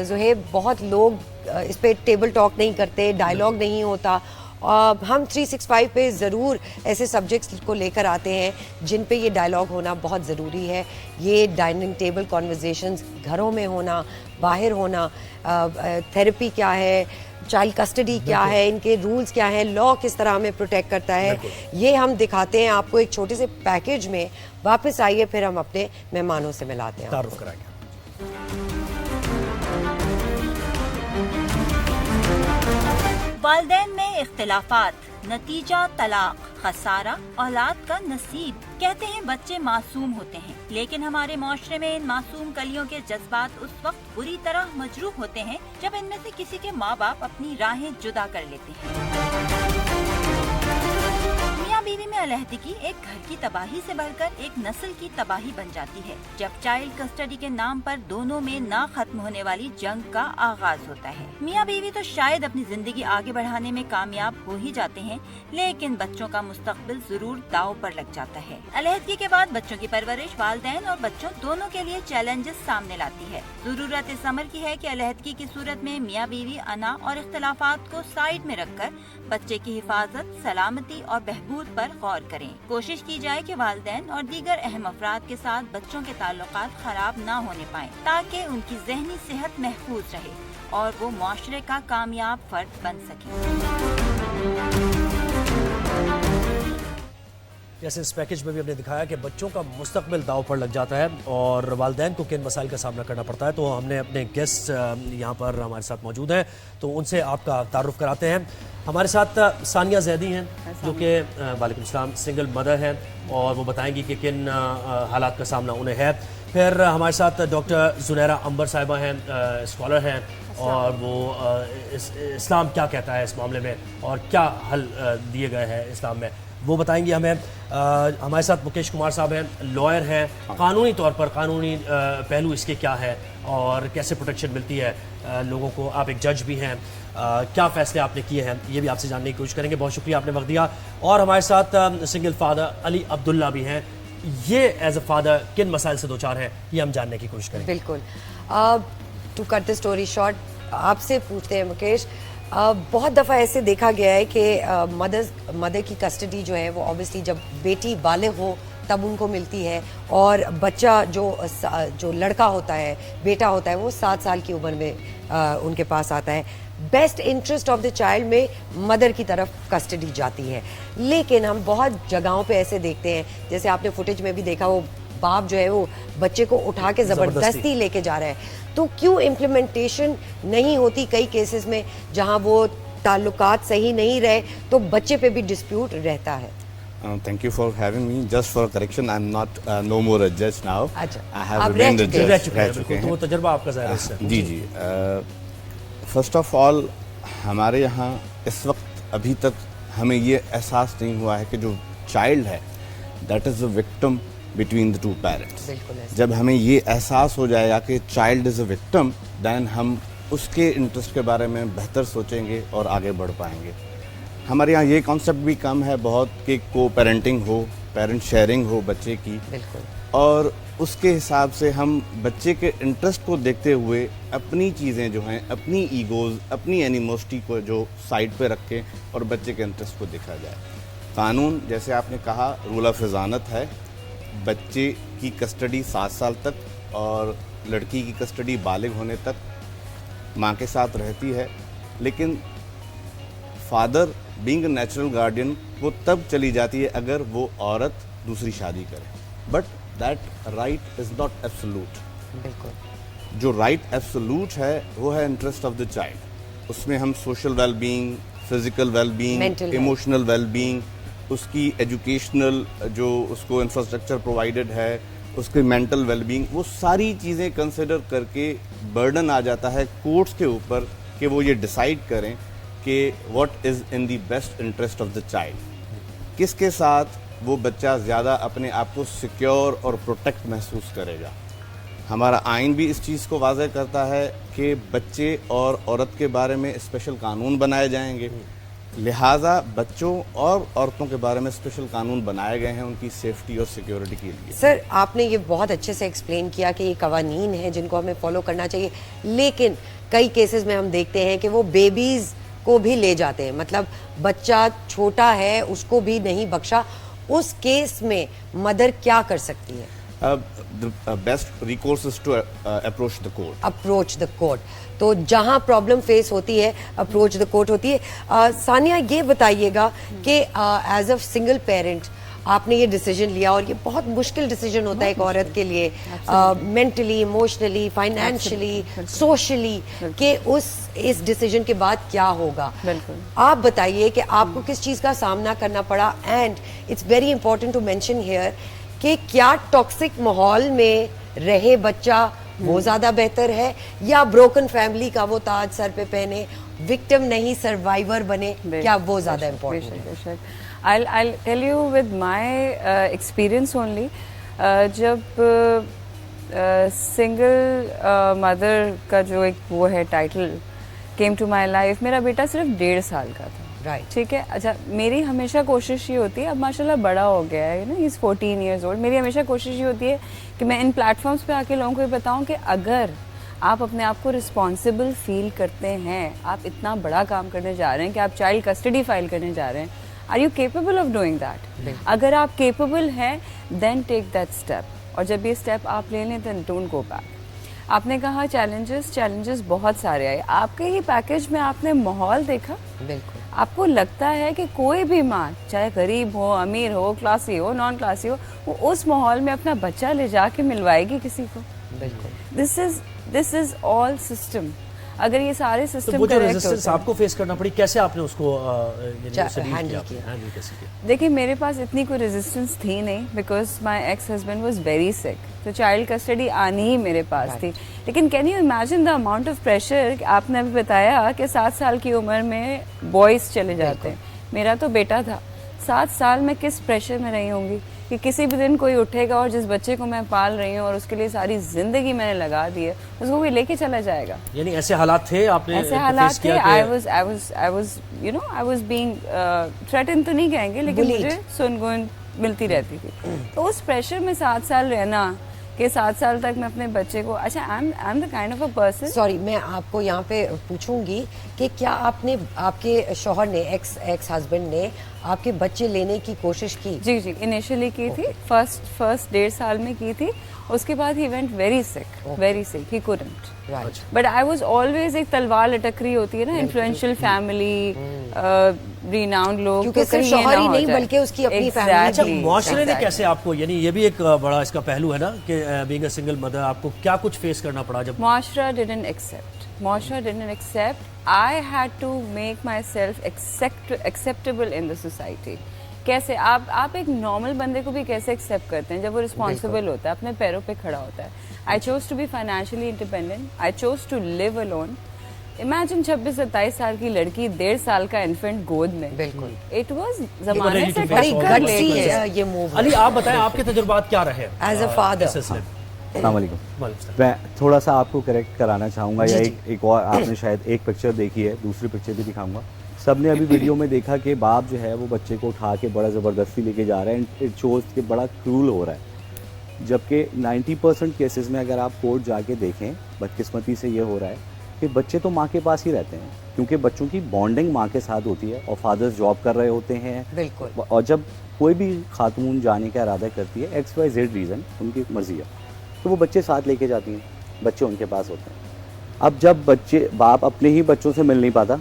زہیب, بہت لوگ اس پہ ٹیبل ٹاک نہیں کرتے, ڈائلاگ نہیں ہوتا, ہم 365 پہ ضرور ایسے سبجیکٹس کو لے کر آتے ہیں جن پہ یہ ڈائلاگ ہونا بہت ضروری ہے. یہ ڈائننگ ٹیبل کانورزیشنز گھروں میں ہونا, باہر ہونا, تھیراپی کیا ہے, چائلڈ کسٹڈی کیا ہے, ان کے رولز کیا ہیں, لا کس طرح ہمیں پروٹیکٹ کرتا ہے, یہ ہم دکھاتے ہیں آپ کو ایک چھوٹے سے پیکیج میں. واپس آئیے پھر ہم اپنے مہمانوں سے ملاتے ہیں. تعارف کرائیں گے. والدین میں اختلافات نتیجہ طلاق, خسارہ, اولاد کا نصیب. کہتے ہیں بچے معصوم ہوتے ہیں, لیکن ہمارے معاشرے میں ان معصوم کلیوں کے جذبات اس وقت بری طرح مجروح ہوتے ہیں جب ان میں سے کسی کے ماں باپ اپنی راہیں جدا کر لیتے ہیں. میاں بیوی میں علیحدگی ایک گھر کی تباہی سے بڑھ کر ایک نسل کی تباہی بن جاتی ہے, جب چائلڈ کسٹڈی کے نام پر دونوں میں نہ ختم ہونے والی جنگ کا آغاز ہوتا ہے. میاں بیوی تو شاید اپنی زندگی آگے بڑھانے میں کامیاب ہو ہی جاتے ہیں, لیکن بچوں کا مستقبل ضرور داؤ پر لگ جاتا ہے. علیحدگی کے بعد بچوں کی پرورش والدین اور بچوں دونوں کے لیے چیلنجز سامنے لاتی ہے. ضرورت اس عمل کی ہے کہ علیحدگی کی صورت میں میاں بیوی انا اور اختلافات کو سائیڈ میں رکھ کر بچے کی حفاظت, سلامتی اور بہبود پر غور کریں. کوشش کی جائے کہ والدین اور دیگر اہم افراد کے ساتھ بچوں کے تعلقات خراب نہ ہونے پائیں, تاکہ ان کی ذہنی صحت محفوظ رہے اور وہ معاشرے کا کامیاب فرد بن سکیں. جیسے اس پیکیج میں بھی ہم نے دکھایا کہ بچوں کا مستقبل داؤ پر لگ جاتا ہے اور والدین کو کن مسائل کا سامنا کرنا پڑتا ہے. تو ہم نے اپنے گیسٹ یہاں پر ہمارے ساتھ موجود ہیں, تو ان سے آپ کا تعارف کراتے ہیں. ہمارے ساتھ ثانیہ زیدی ہیں جو کہ وعلیکم السلام سنگل مدر ہیں, اور وہ بتائیں گی کہ کن حالات کا سامنا انہیں ہے. پھر ہمارے ساتھ ڈاکٹر زنیرہ عنبر صاحبہ ہیں, اسکالر ہیں, اور وہ اسلام کیا کہتا ہے اس معاملے میں اور کیا حل دیے گئے ہیں اسلام میں, وہ بتائیں گی ہمیں. ہمارے ساتھ مکیش کمار صاحب ہیں, لائر ہیں. قانونی طور پر قانونی پہلو اس کے کیا ہے اور کیسے پروٹیکشن ملتی ہے لوگوں کو. آپ ایک جج بھی ہیں, کیا فیصلے آپ نے کیے ہیں یہ بھی آپ سے جاننے کی کوشش کریں گے. بہت شکریہ آپ نے وقت دیا. اور ہمارے ساتھ سنگل فادر علی عبداللہ بھی ہیں, یہ ایز اے فادر کن مسائل سے دوچار ہیں یہ ہم جاننے کی کوشش کریں گے. بالکل. To cut the story short, آپ سے پوچھتے ہیں مکیش, بہت دفعہ ایسے دیکھا گیا ہے کہ مدر کی کسٹڈی جو ہے وہ اوبیسلی جب بیٹی بالغ ہو تب ان کو ملتی ہے, اور بچہ جو لڑکا ہوتا ہے, بیٹا ہوتا ہے, وہ 7 سال کی عمر میں ان کے پاس آتا ہے. Best interest of the child میں مدر کی طرف کسٹڈی جاتی ہے. لیکن ہم بہت جگہوں پہ ایسے دیکھتے ہیں, جیسے آپ نے فوٹیج میں بھی دیکھا, وہ باپ جو ہے وہ بچے کو اٹھا کے زبردستی لے کے جا رہا ہے. تو کیوں امپلیمنٹیشن نہیں ہوتی کئی کیسز میں جہاں وہ تعلقات صحیح نہیں رہے تو بچے پہ بھی ڈسپیوٹ رہتا ہے. Thank you for having me. Just for a correction, I'm not no more a judge now. I have remained a judge. تو وہ تجربہ آپ کا ظاہر ہے اس سے. جی. فرسٹ آف آل ہمارے یہاں اس وقت ابھی تک ہمیں یہ احساس نہیں ہوا ہے کہ جو چائلڈ ہے that is a victim between the two parents. جب ہمیں یہ احساس ہو جائے گا کہ چائلڈ از اے وکٹم, دین ہم اس کے انٹرسٹ کے بارے میں بہتر سوچیں گے اور آگے بڑھ پائیں گے. ہمارے یہاں یہ کانسیپٹ بھی کم ہے بہت کہ کو پیرنٹنگ ہو, پیرنٹ شیئرنگ ہو بچے کی, اور اس کے حساب سے ہم بچے کے انٹرسٹ کو دیکھتے ہوئے اپنی چیزیں جو ہیں, اپنی ایگوز, اپنی اینیموسٹی کو جو سائڈ پہ رکھیں اور بچے کے انٹرسٹ کو دیکھا جائے. قانون جیسے آپ نے کہا رول آف ضمانت ہے, بچے کی کسٹڈی 7 سال تک اور لڑکی کی کسٹڈی بالغ ہونے تک ماں کے ساتھ رہتی ہے. لیکن father being a natural guardian وہ تب چلی جاتی ہے اگر وہ عورت دوسری شادی کرے, but that right is not absolute. جو رائٹ ایبسولوٹ ہے وہ ہے انٹرسٹ آف دا چائلڈ. اس میں ہم social well being, physical well being, emotional well being, اس کی ایجوکیشنل جو اس کو انفراسٹرکچر پرووائڈڈ ہے, اس کی مینٹل ویل بینگ, وہ ساری چیزیں کنسیڈر کر کے برڈن آ جاتا ہے کورٹس کے اوپر کہ وہ یہ ڈیسائیڈ کریں کہ what is in the best interest of the child, کس کے ساتھ وہ بچہ زیادہ اپنے آپ کو سیکیور اور پروٹیکٹ محسوس کرے گا. ہمارا آئین بھی اس چیز کو واضح کرتا ہے کہ بچے اور عورت کے بارے میں اسپیشل قانون بنائے جائیں گے, لہٰذا بچوں اور عورتوں کے بارے میں اسپیشل قانون بنائے گئے ہیں ان کی سیفٹی اور سیکیورٹی کے لیے. سر آپ نے یہ بہت اچھے سے ایکسپلین کیا کہ یہ قوانین ہیں جن کو ہمیں فالو کرنا چاہیے, لیکن کئی کیسز میں ہم دیکھتے ہیں کہ وہ بیبیز کو بھی لے جاتے ہیں, مطلب بچہ چھوٹا ہے اس کو بھی نہیں بخشا, اس کیس میں مدر کیا کر سکتی ہے؟ The best recourse is to approach the court. Approach the court. تو جہاں پرابلم فیس ہوتی ہے اپروچ دا کورٹ ہوتی ہے. ثانیہ یہ بتائیے گا کہ ایز اے سنگل پیرنٹ آپ نے یہ ڈیسیجن لیا, اور یہ بہت مشکل ڈیسیجن ہوتا ہے ایک عورت کے لیے, مینٹلی, ایموشنلی, فائنینشلی, سوشلی, کہ اس ڈیسیجن کے بعد کیا ہوگا. آپ بتائیے کہ آپ کو کس چیز کا سامنا کرنا پڑا, and it's very important to mention here کہ کیا ٹاکسک ماحول میں رہے بچہ وہ زیادہ بہتر ہے, یا بروکن فیملی کا وہ تاج سر پہ پہنے, وکٹم نہیں سروائیور بنے, کیا وہ زیادہ امپورٹنٹ ہے؟ I'll tell you with my experience only. جب سنگل مدر کا جو ایک وہ ہے title came to my life, میرا بیٹا صرف 1.5 سال کا تھا. ٹھیک ہے. اچھا, میری ہمیشہ کوشش یہ ہوتی ہے, اب ماشاء اللہ بڑا ہو گیا ہے, he's 14 years old, میری ہمیشہ کوشش یہ ہوتی ہے کہ میں ان پلیٹ فارمس پہ آ کے لوگوں کو یہ بتاؤں کہ اگر آپ اپنے آپ کو رسپانسبل فیل کرتے ہیں, آپ اتنا بڑا کام کرنے جا رہے ہیں کہ آپ چائلڈ کسٹڈی فائل کرنے جا رہے ہیں, are you capable of doing that? اگر آپ کیپیبل ہیں دین ٹیک دیٹ اسٹیپ, اور جب یہ اسٹیپ آپ لے لیں دین ڈونٹ گو بیک. آپ نے کہا چیلنجز بہت سارے آئے. آپ کے ہی پیکیج میں آپ نے ماحول دیکھا. بالکل. آپ کو لگتا ہے کہ کوئی بھی ماں, چاہے غریب ہو, امیر ہو, کلاسی ہو, نان کلاسی ہو, وہ اس ماحول میں اپنا بچہ لے جا کے ملوائے گی کسی کو. بالکل. دس از آل سسٹم. اگر یہ سارے سسٹم ریزسٹنس آپ کو فیس کرنا پڑی, کیسے آپ نے اس کو ہینڈل کیا؟ دیکھیے میرے پاس اتنی کوئی ریزسٹنس تھی نہیں, because my x husband was very سک, تو چائلڈ کسٹڈی آنی ہی میرے پاس تھی. لیکن can you imagine the amount of pressure? آپ نے ابھی بتایا کہ 7 سال کی عمر میں بوائز چلے جاتے ہیں, میرا تو بیٹا تھا. 7 سال میں کس پریشر میں رہی ہوں گی کہ کسی بھی دن کوئی اٹھے گا اور جس بچے کو میں پال رہی ہوں اور اس کے لیے ساری زندگی میں نے لگا دی ہے, اس کو کوئی لے کے چلا جائے گا. یعنی ایسے حالات تھے, آپ نے ایسے حالات تھے. I was being threatened تو نہیں کہیں گے, لیکن مجھے سن گن ملتی رہتی تھی. تو اس پریشر میں 7 سال رہنا کہ 7 سال تک میں اپنے بچے کو, اچھا I'm the kind of a person. Sorry, میں آپ کو یہاں پہ پوچھوں گی کہ کیا آپ نے, آپ کے شوہر نے, ایکس ہسبینڈ نے آپ کے بچے لینے کی کوشش کی؟ جی انیشلی کی تھی, فرسٹ 1.5 سال میں کی تھی. اس کے بعد ہی وینٹ ویری سک, ہی couldn't. But I was always, ایک تلوار لٹک رہی ہوتی ہے نا, انفلوئنشل فیملی, ریناؤنڈ لوگ, شوہر ہی نہیں بلکہ اس کی اپنی فیملی. اچھا, معاشرے نے کیسے آپ کو, یعنی یہ بھی ایک بڑا اس کا پہلو ہے نا کہ بینگ اے سنگل مدر آپ کو کیا کچھ فیس کرنا پڑا جب معاشرہ didn't accept. I had to make myself acceptable in the society. کیسے آپ ایک نارمل بندے کو بھی کیسے ایکسیپٹ کرتے ہیں جب وہ رسپانسبل ہوتا ہے, اپنے پیروں پہ کھڑا ہوتا ہے. I chose to be financially independent. I chose to live alone. Imagine 26-27 سال کی لڑکی 1.5 سال کا انفینٹ گود میں. بالکل. It was زمانے سے ٹکر لے یہ موو. علی, آپ بتائیں آپ کے تجربات کیا رہے ایز اے فادر؟ السلام علیکم. میں تھوڑا سا آپ کو کریکٹ کرانا چاہوں گا, یا ایک اور آپ نے شاید ایک پکچر دیکھی ہے, دوسری پکچر بھی دکھاؤں گا. سب نے ابھی ویڈیو میں دیکھا کہ باپ جو ہے وہ بچے کو اٹھا کے بڑا زبردستی لے کے جا رہا ہے, اینڈ اٹ شوز کہ بڑا کرول ہو رہا ہے. جبکہ 90% کیسز میں اگر آپ کورٹ جا کے دیکھیں, بدقسمتی سے یہ ہو رہا ہے کہ بچے تو ماں کے پاس ہی رہتے ہیں, کیونکہ بچوں کی بانڈنگ ماں کے ساتھ ہوتی ہے, اور فادرز جاب کر رہے ہوتے ہیں. بالکل. اور جب کوئی بھی خاتون جانے کا ارادہ کرتی ہے, XYZ ریزن, ان کی مرضی ہے, تو وہ بچے ساتھ لے کے جاتی ہیں, بچے ان کے پاس ہوتے ہیں. اب جب بچے, باپ اپنے ہی بچوں سے مل نہیں پاتا,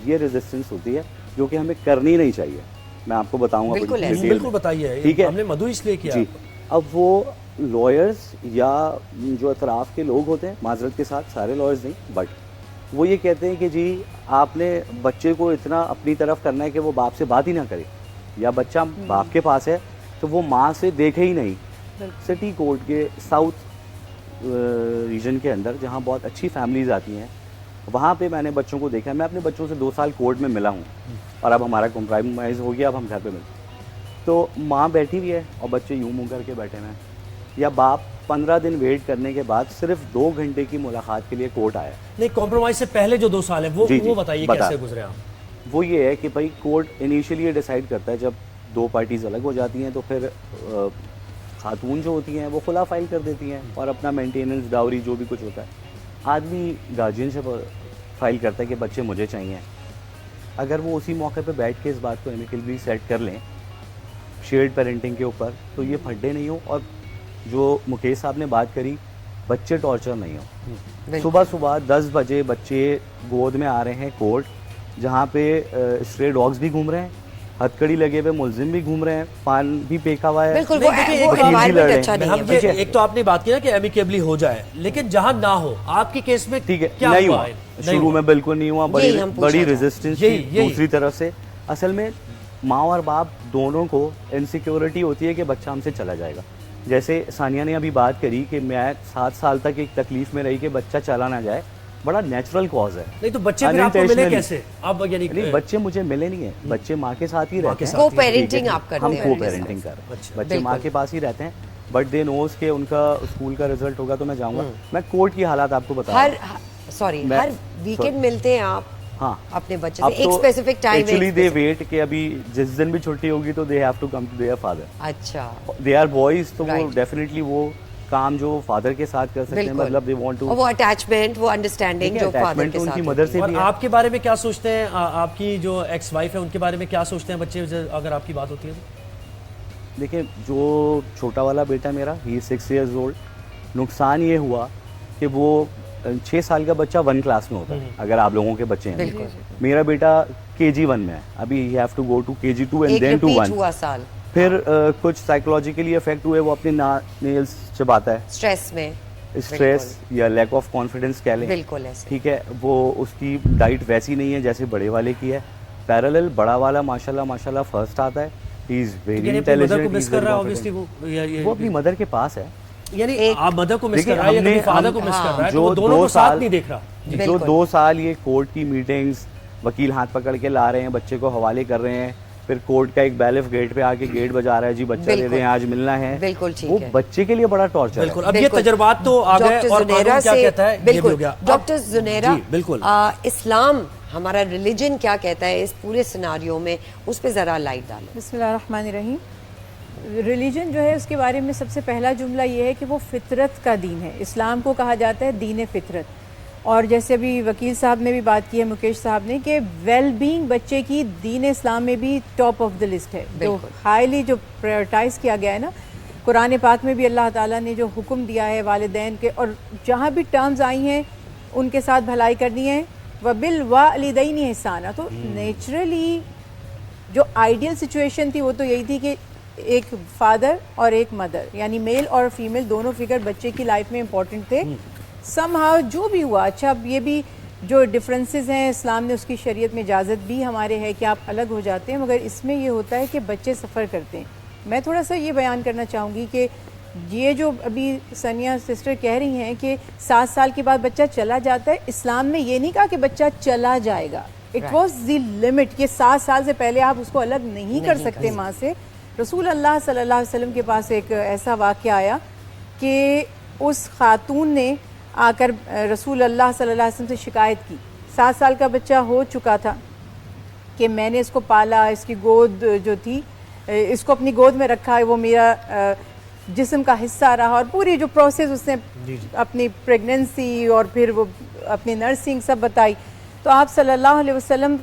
یہ ریزسٹنس ہوتی ہے جو کہ ہمیں کرنی نہیں چاہیے. میں آپ کو بتاؤں گا. بالکل بتائیے. ٹھیک ہے, ہم نے مدعو اس لیے کیا. جی. اب وہ لائرز یا جو اطراف کے لوگ ہوتے ہیں, معذرت کے ساتھ سارے لائرز نہیں, بٹ وہ یہ کہتے ہیں کہ جی آپ نے بچے کو اتنا اپنی طرف کرنا ہے کہ وہ باپ سے بات ہی نہ کرے, یا بچہ باپ کے پاس ہے تو وہ ماں سے دیکھے ہی نہیں. سٹی کورٹ کے ساؤتھ ریجن کے اندر جہاں بہت اچھی فیملیز آتی ہیں, وہاں پہ میں نے بچوں کو دیکھا. میں اپنے بچوں سے 2 سال کورٹ میں ملا ہوں, اور اب ہمارا کمپرومائز ہو گیا, اب ہم گھر پہ ملتے. تو ماں بیٹھی ہوئی ہے اور بچے یوں منہ کر کے بیٹھے ہوئے ہیں, یا باپ 15 دن ویٹ کرنے کے بعد صرف 2 گھنٹے کی ملاقات کے لیے کورٹ آیا. نہیں, کمپرومائز سے پہلے جو 2 سال ہے وہ بتائیے کیسے گزرے آپ. وہ یہ ہے کہ بھائی کورٹ انیشلی یہ ڈیسائیڈ کرتا ہے, جب 2 پارٹیز الگ ہو جاتی ہیں تو پھر خاتون جو ہوتی ہیں وہ خلا فائل کر دیتی ہیں, اور اپنا مینٹیننس, ڈاوری, جو بھی کچھ ہوتا ہے, آدمی گارجین سے فائل کرتا ہے کہ بچے مجھے چاہیے. اگر وہ اسی موقع پہ بیٹھ کے اس بات کو ایمیکلی سیٹ کر لیں شیئرڈ پیرنٹنگ کے اوپر, تو یہ پھڈے نہیں ہوں. اور جو مکیش صاحب نے بات کری, بچے ٹارچر نہیں ہوں. صبح صبح 10 بجے بچے گود میں آ رہے ہیں کورٹ, جہاں پہ اسٹرے ڈاگز بھی گھوم رہے ہیں, ہتھ کڑی لگے ہوئے ملزم بھی گھوم رہے ہیں, پان بھی پیکا ہوا ہے. ایک تو آپ نے بات کی نا کہ ایمیکیبلی ہو جائے, لیکن جہاں نہ ہو, آپ کے کیس میں ٹھیک ہے نہیں ہوا, شروع میں بالکل نہیں ہوا, بڑی ریزسٹنس تھی دوسری طرف سے. اصل میں ماں اور باپ دونوں کو انسیکیورٹی ہوتی ہے کہ بچہ ہم سے چلا جائے گا. جیسے ثانیہ نے ابھی بات کری کہ میں 7 سال تک ایک تکلیف میں رہی کہ بچہ چلا نہ جائے, بڑا نیچرل کاز ہے. نہیں تو بچے پھر آپ کو ملے کیسے؟ اب یعنی بچے مجھے ملے نہیں ہیں, بچے ماں کے ساتھ ہی رہتے ہیں. کو پیرنٹنگ آپ کرتے ہیں, ہم کو پیرنٹنگ کر رہے ہیں, بچے ماں کے پاس ہی رہتے ہیں. بٹ دے نوز کہ ان کا اسکول کا رزلٹ ہوگا تو میں جاؤں گا. میں کورٹ کی حالات آپ کو بتا رہا ہوں. ہر ویکنڈ ملتے ہیں آپ ہاں اپنے بچے سے ایک specific time. Actually they wait کہ ابھی جس دن بھی چھٹی ہوگی تو they have to come to their father. اچھا دے آر بوائز, تو وہ ڈیفینیٹلی وہ کام جو فادر کے ساتھ کر سکتے ہیں, مطلب دے وانٹ ٹو, وہ اٹیچمنٹ, وہ انڈرسٹینڈنگ جو فادر کے ساتھ. مدر سے اور بھی. آپ کے بارے میں کیا سوچتے ہیں, آپ کی جو ایکس وائف ہے ان کے بارے میں کیا سوچتے ہیں بچے, اگر آپ کی بات ہوتی ہے تو؟ دیکھیں جو چھوٹا والا بیٹا میرا, ہی 6 ایئرز اولڈ, نقصان یہ ہوا کہ وہ 6 سال کا بچہ 1 کلاس میں ہوتا ہے اگر آپ لوگوں کے بچے ہیں. میرا بیٹا KG1 میں ہے ابھی, he have to go to KG2 and then to 1. پھر کچھ سائیکولوجیکلی افیکٹ ہوئے, وہ اپنے نیلز چباتا ہے اسٹریس میں, اسٹریس یا لیک آف کانفیڈنس کہہ لیں. بالکل ایسے ٹھیک ہے, وہ اس کی ڈائٹ ویسی نہیں ہے جیسے بڑے والے کی ہے. پیرالل بڑا والا ماشاءاللہ فرسٹ آتا ہے, ہی از ویری انٹیلیجنٹ. وہ اپنی مدر کے پاس ہے, یعنی آپ مدر کو مس کر رہا ہے یا فادر کو مس کر رہا ہے, جو دونوں کو ساتھ نہیں دیکھ رہا. جو 2 سال یہ کورٹ کی میٹنگز, وکیل ہاتھ پکڑ کے لا رہے ہیں, بچے کو حوالے کر رہے ہیں, پھر کورٹ کا ایک بیلف گیٹ پہ آ کے گیٹ بجا رہا ہے, جی بچہ دے دیں آج ملنا ہے. بالکل ٹھیک وہ ہے, بچے کے لیے بڑا ٹارچر ہے. بالکل. اب یہ تجربات تو آ گئے اور قانون کیا کہتا ہے یہ بھی ہو گیا. ڈاکٹر زنیرہ, بالکل اسلام ہمارا ریلیجن کیا کہتا ہے اس پورے سیناریو میں, اس پہ ذرا لائٹ ڈالیں. بسم اللہ الرحمن الرحیم. ریلیجن جو ہے اس کے بارے میں سب سے پہلا جملہ یہ ہے کہ وہ فطرت کا دین ہے. اسلام کو کہا جاتا ہے دین فطرت. اور جیسے ابھی وکیل صاحب نے بھی بات کی ہے, مکیش صاحب نے, کہ ویل بینگ بچے کی دین اسلام میں بھی ٹاپ آف دا لسٹ ہے, جو ہائیلی جو پرائورٹائز کیا گیا ہے نا. قرآن پاک میں بھی اللہ تعالیٰ نے جو حکم دیا ہے والدین کے, اور جہاں بھی ٹرمز آئی ہیں ان کے ساتھ بھلائی کرنی ہے, وَبِالْوَالِدَيْنِ احسانا. تو نیچرلی جو آئیڈیل سچویشن تھی وہ تو یہی تھی کہ ایک فادر اور ایک مدر, یعنی میل اور فیمیل دونوں فگر بچے کی لائف میں امپورٹنٹ تھے. سم ہاؤ جو بھی ہوا, اچھا اب یہ بھی جو ڈفرینسز ہیں, اسلام نے اس کی شریعت میں اجازت بھی ہمارے ہے کہ آپ الگ ہو جاتے ہیں, مگر اس میں یہ ہوتا ہے کہ بچے سفر کرتے ہیں. میں تھوڑا سا یہ بیان کرنا چاہوں گی کہ یہ جو ابھی ثانیہ سسٹر کہہ رہی ہیں کہ 7 سال کے بعد بچہ چلا جاتا ہے, اسلام نے یہ نہیں کہا کہ بچہ چلا جائے گا. اٹ واز دی لمٹ, یہ 7 سال سے پہلے آپ اس کو الگ نہیں کر سکتے ماں سے. رسول اللہ صلی اللہ علیہ وسلم کے پاس ایک ایسا واقعہ آیا کہ اس خاتون نے آ کر رسول اللہ صلی اللہ علیہ وسلم سے شکایت کی. 7 سال کا بچہ ہو چکا تھا کہ میں نے اس کو پالا, اس کی گود جو تھی اس کو اپنی گود میں رکھا, وہ میرا جسم کا حصہ رہا, اور پوری جو پروسیس اس نے اپنی پریگننسی اور پھر وہ اپنی نرسنگ سب بتائی. تو آپ صلی اللہ علیہ وسلم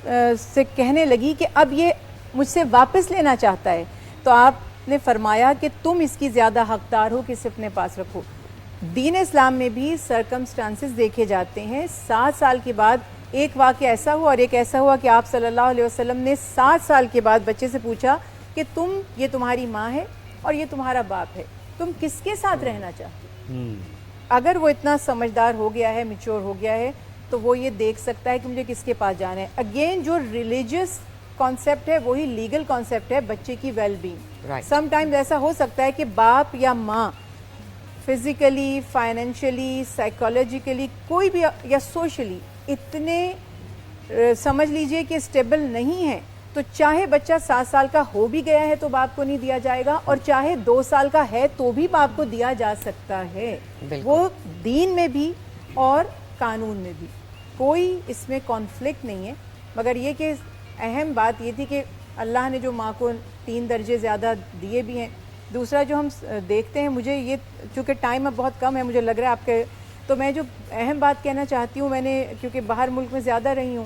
سے کہنے لگی کہ اب یہ مجھ سے واپس لینا چاہتا ہے. تو آپ نے فرمایا کہ تم اس کی زیادہ حقدار ہو کہ اسے اپنے پاس رکھو. دین اسلام میں بھی سرکمسٹانسز دیکھے جاتے ہیں. 7 سال کے بعد ایک واقعہ ایسا ہوا, اور ایک ایسا ہوا کہ آپ صلی اللہ علیہ وسلم نے 7 سال کے بعد بچے سے پوچھا کہ تم, یہ تمہاری ماں ہے اور یہ تمہارا باپ ہے, تم کس کے ساتھ رہنا چاہتے؟ اگر وہ اتنا سمجھدار ہو گیا ہے, میچور ہو گیا ہے, تو وہ یہ دیکھ سکتا ہے کہ مجھے کس کے پاس جانا ہے. اگین جو ریلیجیس کانسیپٹ ہے وہی لیگل کانسیپٹ ہے بچے کی ویل بینگ. سم ٹائمز ایسا ہو سکتا ہے کہ باپ یا ماں فزیکلی, فائنینشلی, سائیکولوجیکلی, کوئی بھی یا سوشلی اتنے سمجھ لیجئے کہ اسٹیبل نہیں ہے, تو چاہے بچہ 7 سال کا ہو بھی گیا ہے تو باپ کو نہیں دیا جائے گا, اور چاہے 2 سال کا ہے تو بھی باپ کو دیا جا سکتا ہے. وہ دین میں بھی اور قانون میں بھی کوئی اس میں کانفلکٹ نہیں ہے. مگر یہ کہ اہم بات یہ تھی کہ اللہ نے جو ماں کو 3 درجے زیادہ دیے بھی ہیں. دوسرا جو ہم دیکھتے ہیں, مجھے یہ چونکہ ٹائم اب بہت کم ہے, مجھے لگ رہا ہے آپ کے, تو میں جو اہم بات کہنا چاہتی ہوں, میں نے کیونکہ باہر ملک میں زیادہ رہی ہوں,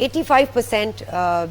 85%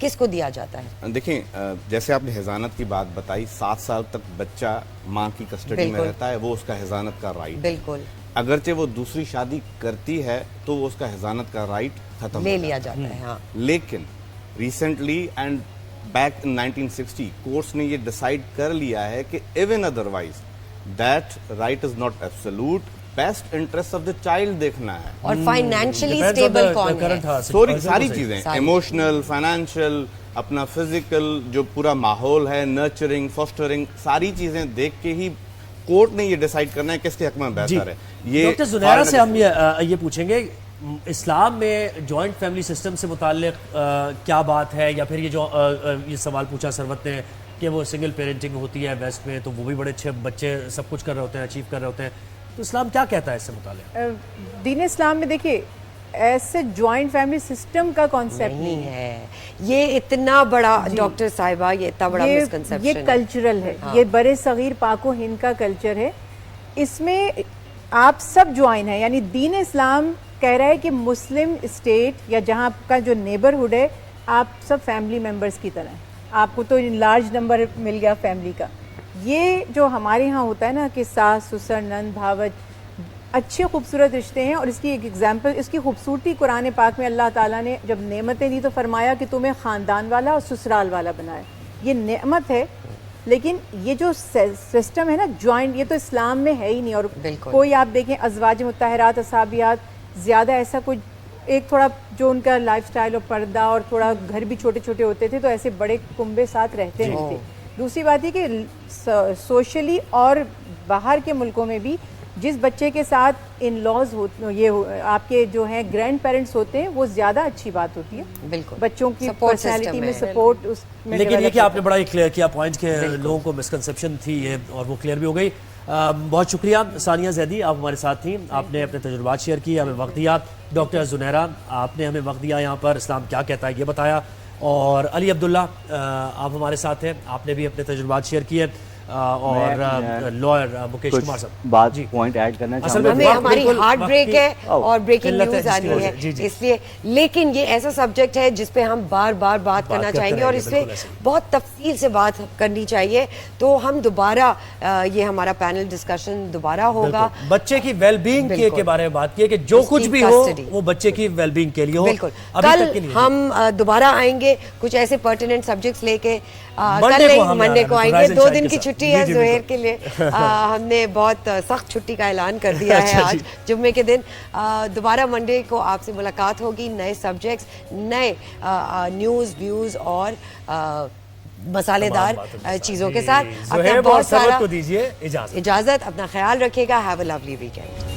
کس کو دیا جاتا ہے؟ دیکھیں جیسے آپ نے حضانت کی بات بتائی، 7 سال تک بچہ ماں کی کسٹڈی میں رہتا ہے، وہ اس کا حضانت کا رائٹ، بالکل، اگرچہ وہ دوسری شادی کرتی ہے تو وہ اس کا حضانت کا رائٹ ختم لے لیا جاتا ہے. ہاں لیکن recently and back in 1960 courts نے یہ ڈیسائیڈ کر لیا ہے کہ even otherwise that right is not absolute, best interest of the child دیکھنا ہے، اور فائنینشلی اسٹیبل کون ہے، ساری چیزیں ایموشنل، فائنینشیل، اپنا فزیکل جو پورا ماحول ہے، نرچرنگ، فاسٹرنگ، ساری چیزیں دیکھ کے ہی کورٹ نے یہ ڈیسائیڈ کرنا ہے کس کے حق میں بہتر ہے. یہ ڈاکٹر زنیرہ سے ہم یہ پوچھیں گے، اسلام میں جوائنٹ فیملی سسٹم سے متعلق کیا بات ہے، یا پھر یہ جو یہ سوال پوچھا سروت نے کہ وہ سنگل پیرنٹنگ ہوتی ہے ویسٹ میں تو وہ بھی بڑے اچھے بچے سب کچھ کر رہے ہوتے ہیں، اچیو کر رہے ہوتے ہیں، تو اسلام کیا کہتا ہے اس سے متعلق؟ دین اسلام میں دیکھیے ایسے جوائنٹ فیملی سسٹم کا کانسیپٹ نہیں ہے، یہ اتنا بڑا ڈاکٹر صاحبہ، یہ اتنا بڑا مسکنسیپشن ہے، یہ کلچرل ہے، یہ برے صغیر پاک و ہند کا کلچر ہے. اس میں آپ سب جوائن ہیں، یعنی دین اسلام کہہ رہا ہے کہ مسلم اسٹیٹ یا جہاں کا جو نیبرہڈ ہے آپ سب فیملی ممبرز کی طرح ہیں، آپ کو تو لارج نمبر مل گیا فیملی کا. یہ جو ہمارے ہاں ہوتا ہے نا کہ ساس سسر نند بھاوج اچھے خوبصورت رشتے ہیں، اور اس کی ایک ایگزامپل، اس کی خوبصورتی قرآن پاک میں اللہ تعالیٰ نے جب نعمتیں دی تو فرمایا کہ تمہیں خاندان والا اور سسرال والا بنایا. یہ نعمت ہے، لیکن یہ جو سسٹم ہے نا جوائنٹ، یہ تو اسلام میں ہے ہی نہیں. اور کوئی آپ دیکھیں ازواج مطہرات اصحابیات زیادہ ایسا کوئی ایک تھوڑا جو ان کا لائف سٹائل اور پردہ اور تھوڑا گھر بھی چھوٹے چھوٹے ہوتے تھے تو ایسے بڑے کنبے ساتھ رہتے نہیں تھے. دوسری بات یہ کہ سوشلی اور باہر کے ملکوں میں بھی جس بچے کے ساتھ ان لاز یہ آپ کے جو ہیں گرینڈ پیرنٹس ہوتے ہیں وہ زیادہ اچھی بات ہوتی ہے، بالکل بچوں کی پرسنالٹی میں سپورٹ اس میں. لیکن یہ کہ آپ نے بڑا کلیئر کیا پوائنٹ کہ لوگوں کو مسکنسیپشن تھی یہ، اور وہ کلیئر بھی ہو گئی. بہت شکریہ ثانیہ زیدی، آپ ہمارے ساتھ تھیں، آپ نے اپنے تجربات شیئر کیے، ہمیں وقت دیا. ڈاکٹر زنیرہ آپ نے ہمیں وقت دیا، یہاں پر اسلام کیا کہتا ہے یہ بتایا. اور علی عبداللہ آپ ہمارے ساتھ ہیں، آپ نے بھی اپنے تجربات شیئر کیے. اور لائر مکیش کمار صاحب بات پوائنٹ ایڈ کرنا چاہوں گا. ہماری ہارٹ بریک ہے اور بریکنگ نیوز آ رہی ہے اس لیے، لیکن یہ ایسا سبجیکٹ ہے جس پہ ہم بار بار بات کرنا چاہیں گے اور اس پہ بہت تفصیل سے بات کرنی چاہیے. تو ہم دوبارہ یہ ہمارا پینل ڈسکشن دوبارہ ہوگا. بچے کی ویل بینگ کے بارے میں بات کی کہ جو کچھ بھی ہو وہ بچے کی ویل بینگ کے لیے ہو. بالکل کل ہم دوبارہ آئیں گے کچھ ایسے پرٹیننٹ سبجیکٹس لے کے. منڈے کو آئیں گے، 2 دن کی چھٹی ہے زہیر کے لیے. ہم نے بہت سخت چھٹی کا اعلان کر دیا ہے آج جمعے کے دن. دوبارہ منڈے کو آپ سے ملاقات ہوگی، نئے سبجیکٹس، نئے نیوز ویوز اور مسالے دار چیزوں کے ساتھ. اپنا بہت سارا اجازت، اپنا خیال رکھیے گا. Have a lovely weekend.